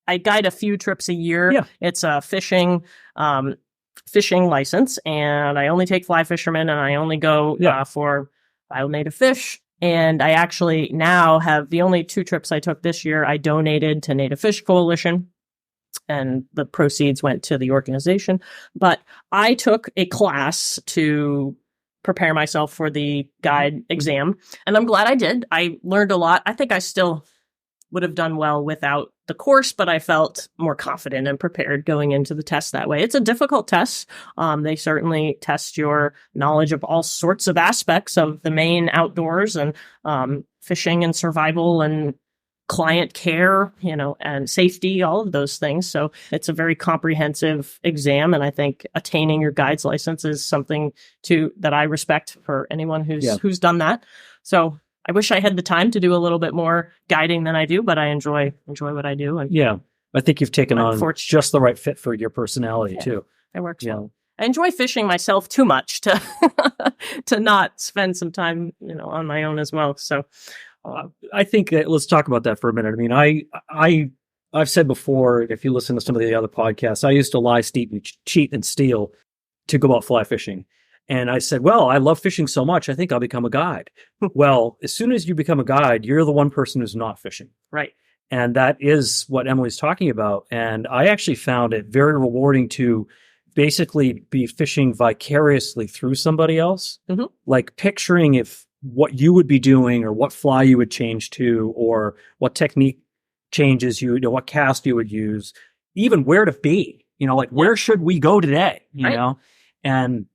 I guide a few trips a year. Yeah. It's a fishing license, and I only take fly fishermen, and I only go for wild native fish. And I actually now have the only 2 trips I took this year, I donated to Native Fish Coalition, and the proceeds went to the organization. But I took a class to prepare myself for the guide exam. And I'm glad I did. I learned a lot. I think I still would have done well without the course, but I felt more confident and prepared going into the test that way. It's a difficult test. They certainly test your knowledge of all sorts of aspects of the Maine outdoors and fishing and survival and client care, and safety, all of those things. So it's a very comprehensive exam. And I think attaining your guide's license is something that I respect for anyone who's done that. So I wish I had the time to do a little bit more guiding than I do, but I enjoy what I do. And I think you've taken on just the right fit for your personality too. It works well. I enjoy fishing myself too much to to not spend some time, on my own as well. So I think let's talk about that for a minute. I mean, I've said before, if you listen to some of the other podcasts, I used to lie, cheat, and steal to go out fly fishing. And I said, well, I love fishing so much, I think I'll become a guide. Well, as soon as you become a guide, you're the one person who's not fishing. Right. And that is what Emily's talking about. And I actually found it very rewarding to basically be fishing vicariously through somebody else. Mm-hmm. Like picturing if what you would be doing or what fly you would change to or what technique changes what cast you would use, even where to be, where should we go today, you know? And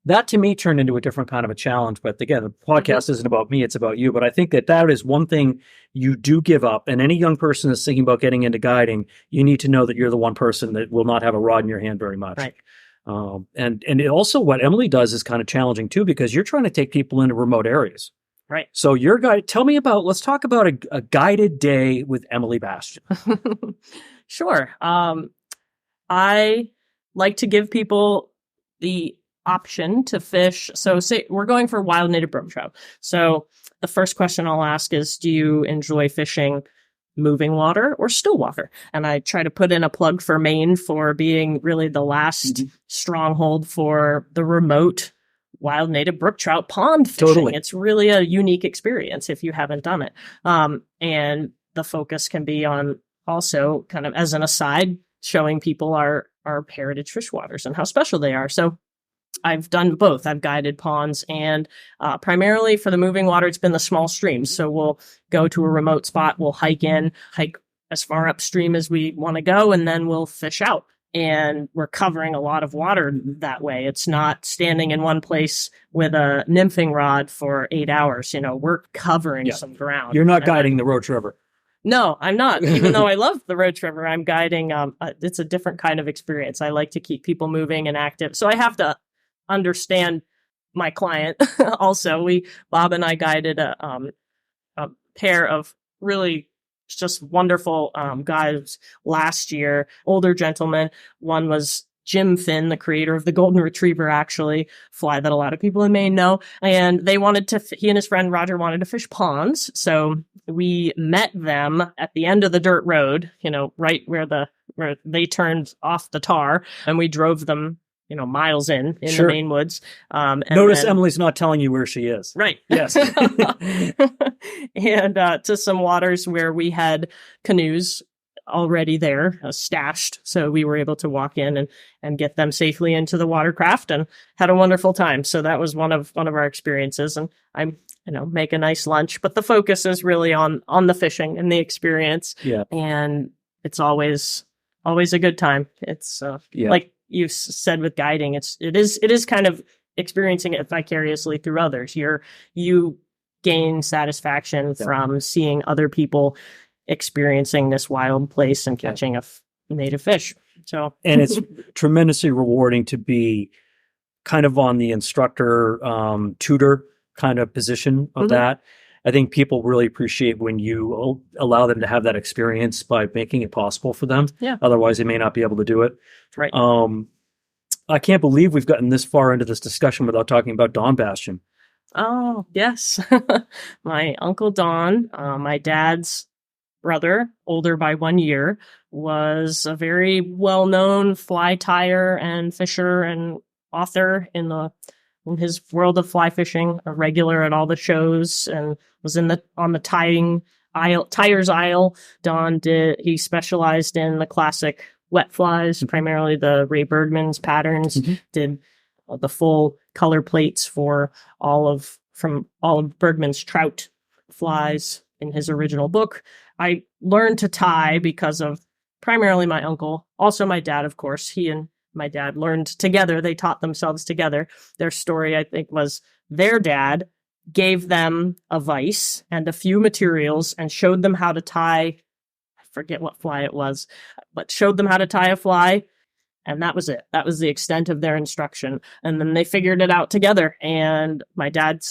that to me turned into a different kind of a challenge. But again, the podcast isn't about me, it's about you. But I think that is one thing you do give up. And any young person that's thinking about getting into guiding, you need to know that you're the one person that will not have a rod in your hand very much. Right. And it also what Emily does is kind of challenging too, because you're trying to take people into remote areas. Right. So your guide, let's talk about a guided day with Emily Bastian. Sure. I like to give people the option to fish. So say we're going for wild native brook trout. So the first question I'll ask is, do you enjoy fishing moving water or still water? And I try to put in a plug for Maine for being really the last stronghold for the remote wild native brook trout pond fishing. Totally. It's really a unique experience if you haven't done it. And the focus can be on also kind of as an aside, showing people our heritage fish waters and how special they are. So I've done both. I've guided ponds and primarily for the moving water, it's been the small streams. So we'll go to a remote spot, we'll hike as far upstream as we want to go, and then we'll fish out. And we're covering a lot of water that way. It's not standing in one place with a nymphing rod for 8 hours. We're covering some ground. You're not guiding the Roach River. No, I'm not. Even though I love the Roach River, I'm guiding. It's a different kind of experience. I like to keep people moving and active. So I have to understand my client. Also, Bob and I guided a pair of really just wonderful guys last year, older gentlemen. One was Jim Finn, the creator of the Golden Retriever, actually, fly that a lot of people in Maine know. And he and his friend Roger wanted to fish ponds. So we met them at the end of the dirt road, right where they turned off the tar, and we drove them miles in the Maine woods. Notice Emily's not telling you where she is. Right. Yes. And to some waters where we had canoes already there, stashed. So we were able to walk in and get them safely into the watercraft and had a wonderful time. So that was one of our experiences. And I'm, make a nice lunch, but the focus is really on the fishing and the experience. Yeah. And it's always a good time. It's like you said with guiding, it is kind of experiencing it vicariously through others. You gain satisfaction from seeing other people experiencing this wild place and catching a native fish. So, and it's tremendously rewarding to be kind of on the instructor, tutor kind of position of that. I think people really appreciate when you allow them to have that experience by making it possible for them. Yeah. Otherwise, they may not be able to do it. Right. I can't believe we've gotten this far into this discussion without talking about Don Bastian. Oh, yes. My Uncle Don, my dad's brother, older by 1 year, was a very well-known fly tyer and fisher and author in his world of fly fishing, a regular at all the shows, and was on the tyers aisle. Don he specialized in the classic wet flies, primarily the Ray Bergman's patterns, did the full color plates for from all of Bergman's trout flies in his original book. I learned to tie because of primarily my uncle, also my dad, of course. He and my dad learned together. They taught themselves together. Their story, I think, was their dad gave them a vise and a few materials and showed them how to tie, I forget what fly it was, but showed them how to tie a fly. And that was it. That was the extent of their instruction. And then they figured it out together. And my dad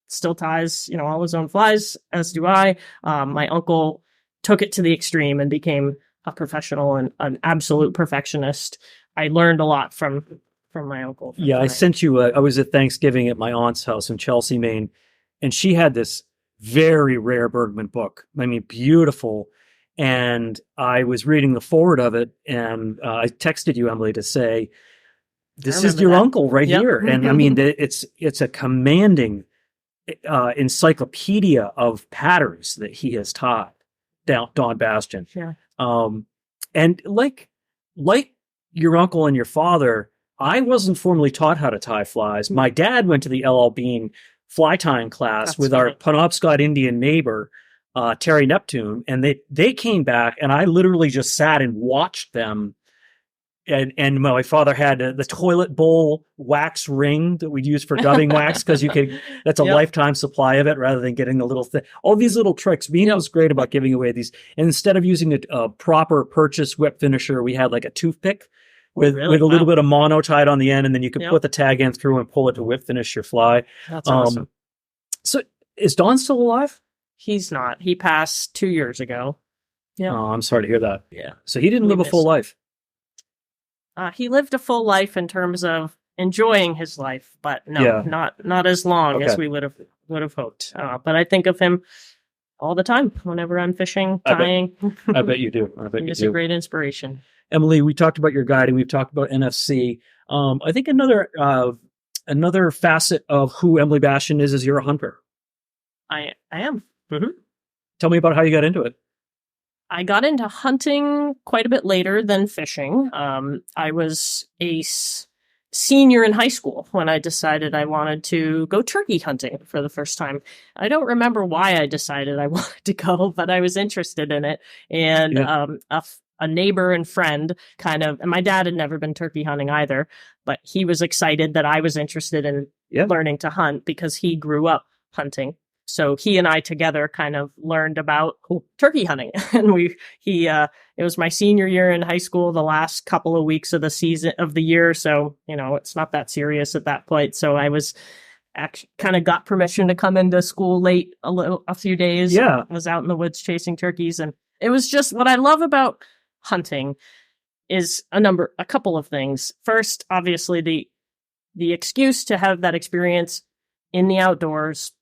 still ties, all his own flies, as do I. My uncle took it to the extreme and became a professional and an absolute perfectionist. I learned a lot from my uncle. Yeah, I sent you, I was at Thanksgiving at my aunt's house in Chelsea, Maine, and she had this very rare Bergman book. I mean, beautiful. And I was reading the forward of it, and I texted you, Emily, to say, this is your uncle right here. And I mean, it's a commanding encyclopedia of patterns that he has taught, Don Bastian. Yeah. And like your uncle and your father, I wasn't formally taught how to tie flies. My dad went to the L.L. Bean fly tying class with our Penobscot Indian neighbor, Terry Neptune, and they came back, and I literally just sat and watched them. And my father had the toilet bowl wax ring that we'd use for dubbing wax, because that's a lifetime supply of it rather than getting the little thing. All these little tricks. Bean was great about giving away these. And instead of using a proper purchase whip finisher, we had like a toothpick with a little bit of mono tied on the end, and then you could put the tag end through and pull it to whip finish your fly. That's awesome. So is Don still alive? He's not. He passed 2 years ago. Yeah. Oh, I'm sorry to hear that. Yeah. So he didn't live a full life. He lived a full life in terms of enjoying his life, but not as long as we would have hoped. But I think of him all the time whenever I'm fishing, tying. I bet you do. He's a great inspiration. Emily, we talked about your guiding. We've talked about NFC. I think another facet of who Emily Bastian is you're a hunter. I am. Mm-hmm. Tell me about how you got into it. I got into hunting quite a bit later than fishing. I was a senior in high school when I decided I wanted to go turkey hunting for the first time. I don't remember why I decided I wanted to go, but I was interested in it. And a neighbor and friend and my dad had never been turkey hunting either, but he was excited that I was interested in learning to hunt because he grew up hunting. So he and I together kind of learned about turkey hunting. And it was my senior year in high school, the last couple of weeks of the year. So, it's not that serious at that point. So I was actually kind of got permission to come into school late a few days. Yeah. I was out in the woods chasing turkeys. And it was just what I love about hunting is a couple of things. First, obviously the excuse to have that experience in the outdoors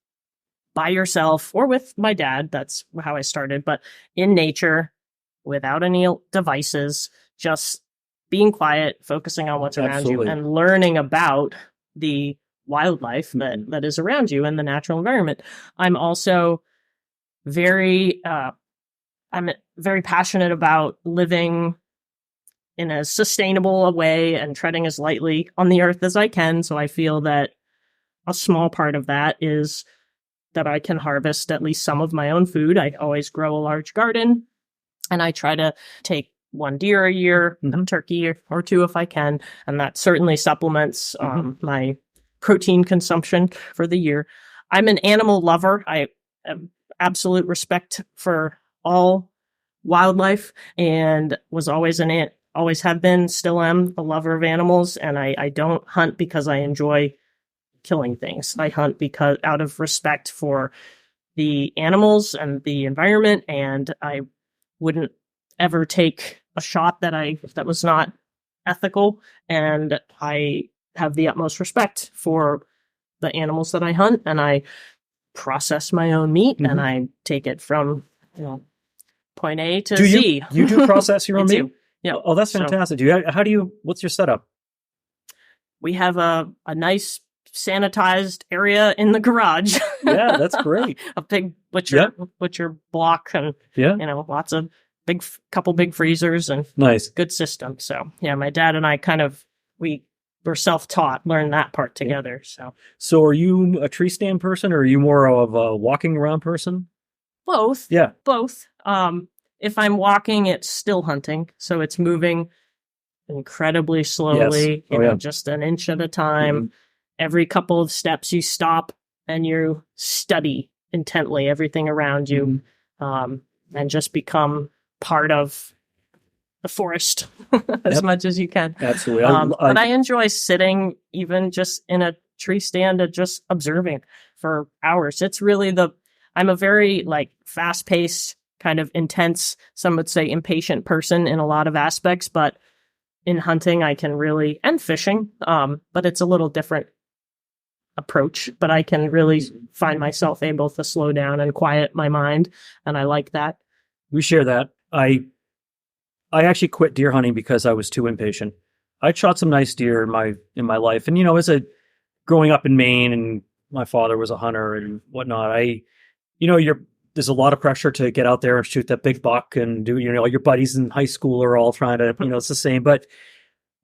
by yourself or with my dad. That's how I started, but in nature, without any devices, just being quiet, focusing on what's around you and learning about the wildlife that is around you and the natural environment. I'm also very passionate about living in a sustainable way and treading as lightly on the earth as I can. So I feel that a small part of that is that I can harvest at least some of my own food. I always grow a large garden, and I try to take one deer a year, a turkey or two if I can, and that certainly supplements my protein consumption for the year. I'm an animal lover. I have absolute respect for all wildlife and was always always have been, still am a lover of animals, and I don't hunt because I enjoy killing things. I hunt because out of respect for the animals and the environment, and I wouldn't ever take a shot that was not ethical. And I have the utmost respect for the animals that I hunt, and I process my own meat and I take it from point A to Z. You do process your own meat? Yeah. Oh, that's fantastic. What's your setup? We have a nice sanitized area in the garage. Yeah, that's great. A big butcher block, and lots of couple big freezers and nice, good system. So yeah, my dad and I we we're self-taught, learn that part together. So are you a tree stand person, or are you more of a walking around person? Both. Yeah. Both. If I'm walking, it's still hunting. So it's moving incredibly slowly, Yes. just an inch at a time. Every couple of steps you stop and you study intently everything around you, and just become part of the forest as much as you can. Absolutely. But I enjoy sitting even just in a tree stand and just observing for hours. It's really I'm a very like fast-paced, kind of intense, some would say impatient person in a lot of aspects, but in hunting I can really, and fishing, but it's a little different approach, but I can really find myself able to slow down and quiet my mind, and I like that. We share that. I actually quit deer hunting because I was too impatient. I shot some nice deer in my life, and as growing up in Maine, and my father was a hunter and whatnot. There's a lot of pressure to get out there and shoot that big buck and do. Your buddies in high school are all trying to. It's the same, but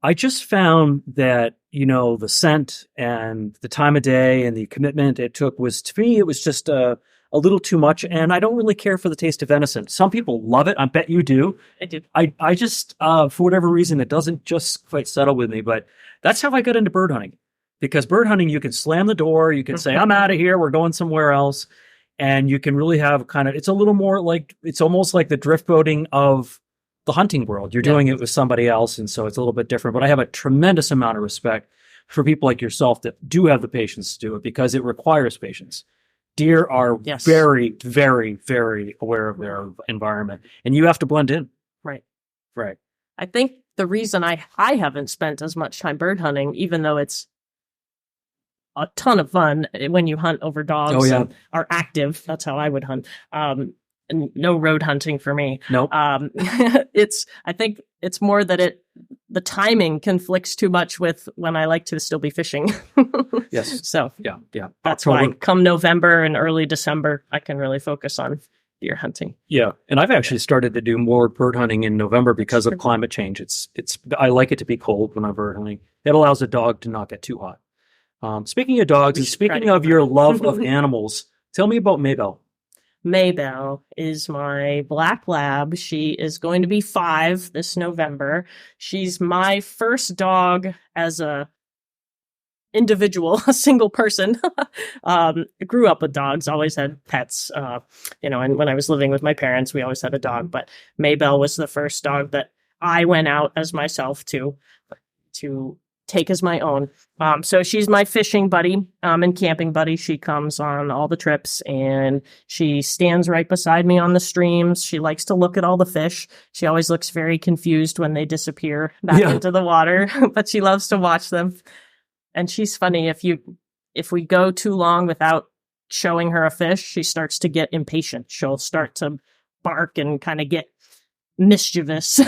I just found that the scent and the time of day and the commitment it took was, to me, it was just a little too much, and I don't really care for the taste of venison. Some people love it. I bet you do. I do. I just, for whatever reason, it doesn't just quite settle with me, but that's how I got into bird hunting. Because bird hunting, you can slam the door, you can say, I'm out of here, we're going somewhere else, and you can really have it's a little more like, it's almost like the drift boating of the hunting world. You're doing it with somebody else, and so it's a little bit different, but I have a tremendous amount of respect for people like yourself that do have the patience to do it, because it requires patience. Deer are very, very, very aware of their environment, and you have to blend in. Right. Right. I think the reason I haven't spent as much time bird hunting, even though it's a ton of fun when you hunt over dogs and are active, that's how I would hunt. And no road hunting for me. Nope. I think it's more that the timing conflicts too much with when I like to still be fishing. Yes. So yeah. That's why come November and early December, I can really focus on deer hunting. Yeah. And I've actually started to do more bird hunting in November because of climate change. I like it to be cold when I'm bird hunting. It allows a dog to not get too hot. Speaking of dogs, and speaking of your love of animals, tell me about Maybelle. Maybelle is my black lab. She is going to be 5 this November. She's my first dog as a individual, a single person. I grew up with dogs, always had pets, and when I was living with my parents, we always had a dog, but Maybelle was the first dog that I went out as myself to take as my own. So she's my fishing buddy and camping buddy. She comes on all the trips, and she stands right beside me on the streams. She likes to look at all the fish. She always looks very confused when they disappear back into the water, but she loves to watch them. And she's funny. If we go too long without showing her a fish, she starts to get impatient. She'll start to bark and kind of get mischievous,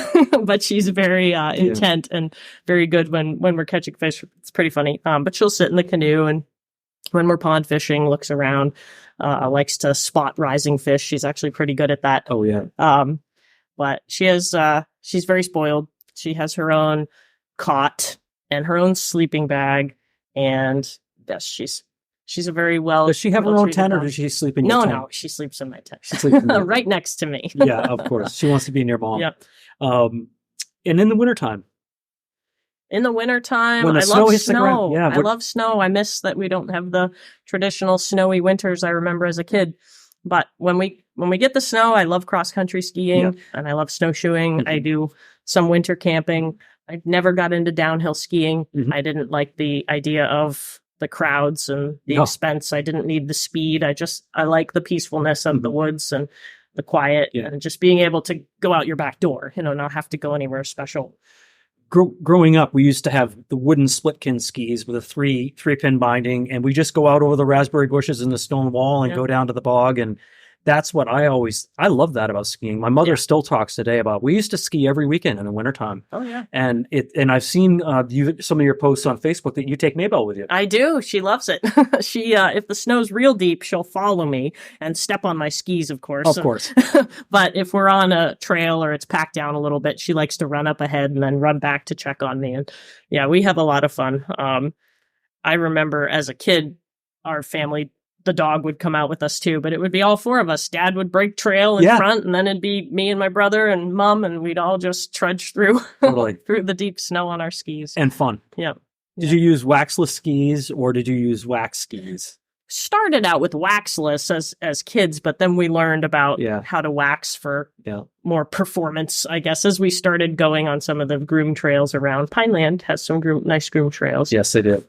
but she's very intent and very good when we're catching fish. It's pretty funny. But she'll sit in the canoe, and when we're pond fishing, looks around, likes to spot rising fish. She's actually pretty good at that. Oh yeah. But she's very spoiled. She has her own cot and her own sleeping bag, and yes, she's a very well. Does she have her own tent, or does she sleep in your tent? No, she sleeps in my tent. She sleeps in right next to me. Yeah, of course. She wants to be near mom. Yep. And in the wintertime? In the wintertime, when the I snow love hits the ground. snow. Yeah, I love snow. I miss that we don't have the traditional snowy winters I remember as a kid. But when we get the snow, I love cross-country skiing, and I love snowshoeing. Mm-hmm. I do some winter camping. I never got into downhill skiing. Mm-hmm. I didn't like the idea of the crowds and the expense. I didn't need the speed. I like the peacefulness of the woods and the quiet and just being able to go out your back door, not have to go anywhere special. Growing up, we used to have the wooden splitkin skis with a three pin binding, and we just go out over the raspberry bushes and the stone wall and go down to the bog. And that's what I love that about skiing. My mother Yeah. still talks today about, we used to ski every weekend in the wintertime. Oh, yeah. And I've seen some of your posts on Facebook that you take Maybelle with you. I do. She loves it. She, if the snow's real deep, she'll follow me and step on my skis, of course. Of course. But if we're on a trail or it's packed down a little bit, she likes to run up ahead and then run back to check on me. And yeah, we have a lot of fun. I remember as a kid, our family, the dog would come out with us too, but it would be all four of us. Dad would break trail in front, and then it'd be me and my brother and mom, and we'd all just trudge through through the deep snow on our skis. And fun. Yeah. Did you use waxless skis or did you use wax skis? Started out with waxless as kids, but then we learned about how to wax for more performance, I guess, as we started going on some of the groom trails around. Pineland has some nice groom trails. Yes, they did.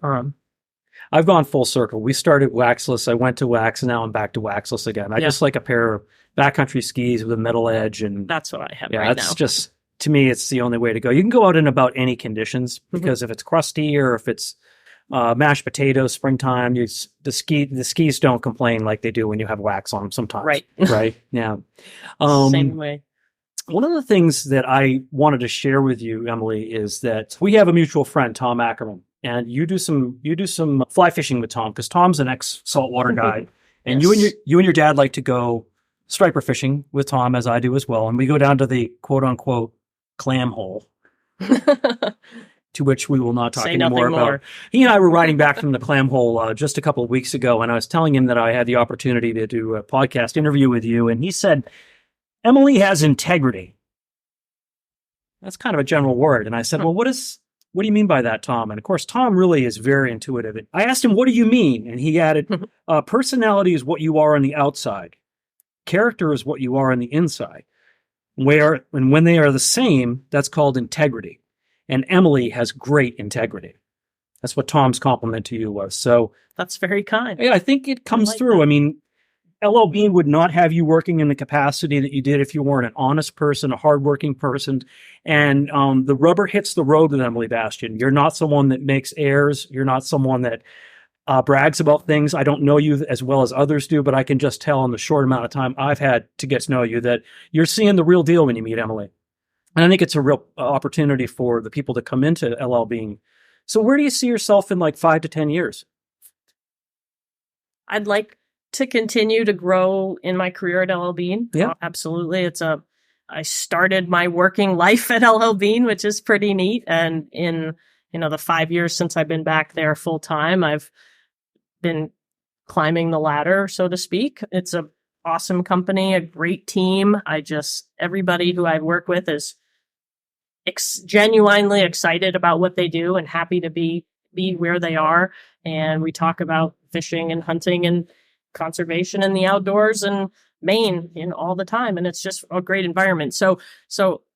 I've gone full circle. We started waxless. I went to wax, and now I'm back to waxless again. I just like a pair of backcountry skis with a metal edge, and that's what I have right now. That's just, to me, it's the only way to go. You can go out in about any conditions, because if it's crusty or if it's mashed potatoes, springtime, the skis don't complain like they do when you have wax on them sometimes. Right. Right. Yeah. Same way. One of the things that I wanted to share with you, Emily, is that we have a mutual friend, Tom Ackerman, and you do some fly fishing with Tom, because Tom's an ex-saltwater guide, and you and your dad like to go striper fishing with Tom, as I do as well, and we go down to the quote-unquote clam hole, to which we will not talk anymore about. He and I were riding back from the clam hole just a couple of weeks ago, and I was telling him that I had the opportunity to do a podcast interview with you, and he said, Emily has integrity. That's kind of a general word. And I said, well, what do you mean by that, Tom? And of course, Tom really is very intuitive. I asked him, what do you mean? And he added, personality is what you are on the outside. Character is what you are on the inside. And when they are the same, that's called integrity. And Emily has great integrity. That's what Tom's compliment to you was. So that's very kind. Yeah, I think it comes through. That. I mean, LL Bean would not have you working in the capacity that you did if you weren't an honest person, a hardworking person. And the rubber hits the road with Emily Bastian. You're not someone that makes airs. You're not someone that brags about things. I don't know you as well as others do, but I can just tell in the short amount of time I've had to get to know you that you're seeing the real deal when you meet Emily. And I think it's a real opportunity for the people to come into LL Bean. So where do you see yourself in like 5 to 10 years? I'd like to continue to grow in my career at LL Bean. Yeah, absolutely. I started my working life at LL Bean, which is pretty neat. And in, the 5 years since I've been back there full time, I've been climbing the ladder, so to speak. It's a awesome company, a great team. Everybody who I work with is genuinely excited about what they do and happy to be where they are. And we talk about fishing and hunting and conservation in the outdoors and Maine all the time. And it's just a great environment. So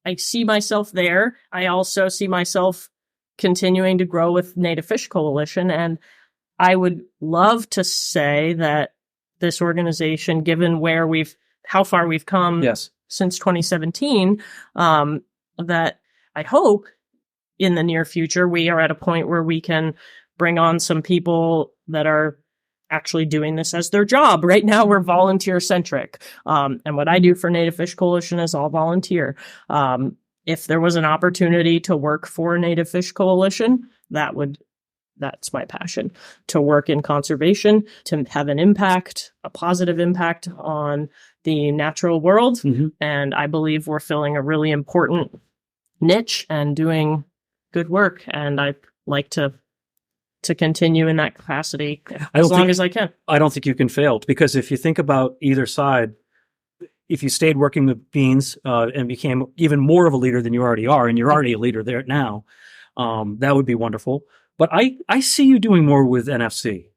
I see myself there. I also see myself continuing to grow with Native Fish Coalition. And I would love to say that this organization, given how far we've come since 2017, that I hope in the near future, we are at a point where we can bring on some people that are actually doing this as their job. Right now, we're volunteer centric. And what I do for Native Fish Coalition is all volunteer. If there was an opportunity to work for Native Fish Coalition, that's my passion, to work in conservation, to have an impact, a positive impact on the natural world. Mm-hmm. And I believe we're filling a really important niche and doing good work. And I'd like to continue in that capacity as long as I can. I don't think you can fail, because if you think about either side, if you stayed working with Beans and became even more of a leader than you already are, and you're already a leader there now, that would be wonderful. But I see you doing more with NFC.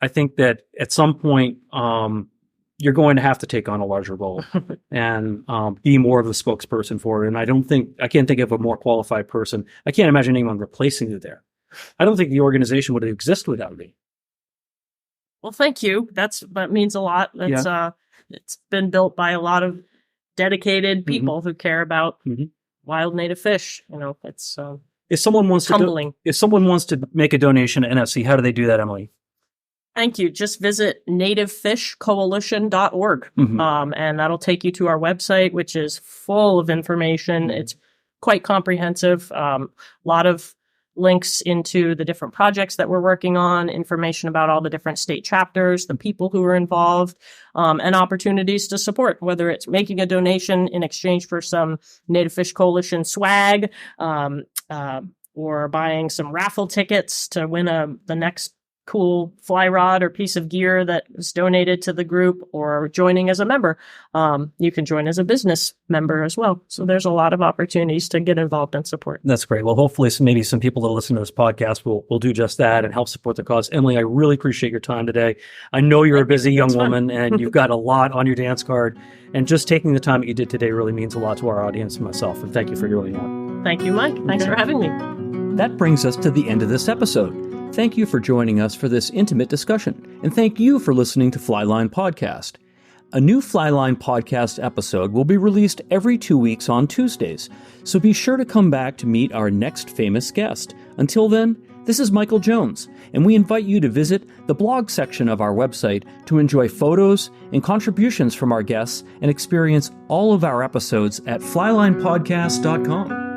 I think that at some point, you're going to have to take on a larger role and be more of the spokesperson for it. And I can't think of a more qualified person. I can't imagine anyone replacing you there. I don't think the organization would exist without me. Well, thank you. That means a lot. It's been built by a lot of dedicated people who care about wild native fish. It's if someone wants humbling. If someone wants to make a donation to NFC, how do they do that, Emily? Thank you. Just visit nativefishcoalition.org. And that'll take you to our website, which is full of information. It's quite comprehensive. A lot of links into the different projects that we're working on, information about all the different state chapters, the people who are involved, and opportunities to support, whether it's making a donation in exchange for some Native Fish Coalition swag, or buying some raffle tickets to win the next cool fly rod or piece of gear that was donated to the group, or joining as a member. You can join as a business member as well. So there's a lot of opportunities to get involved and support. That's great. Well, hopefully maybe some people that listen to this podcast will do just that and help support the cause. Emily, I really appreciate your time today. I know you're a busy young woman and you've got a lot on your dance card, and just taking the time that you did today really means a lot to our audience and myself. And thank you for doing that. Thank you, Mike. Thanks for having me. That brings us to the end of this episode. Thank you for joining us for this intimate discussion, and thank you for listening to Flyline Podcast. A new Flyline Podcast episode will be released every 2 weeks on Tuesdays, so be sure to come back to meet our next famous guest. Until then, this is Michael Jones, and we invite you to visit the blog section of our website to enjoy photos and contributions from our guests and experience all of our episodes at flylinepodcast.com.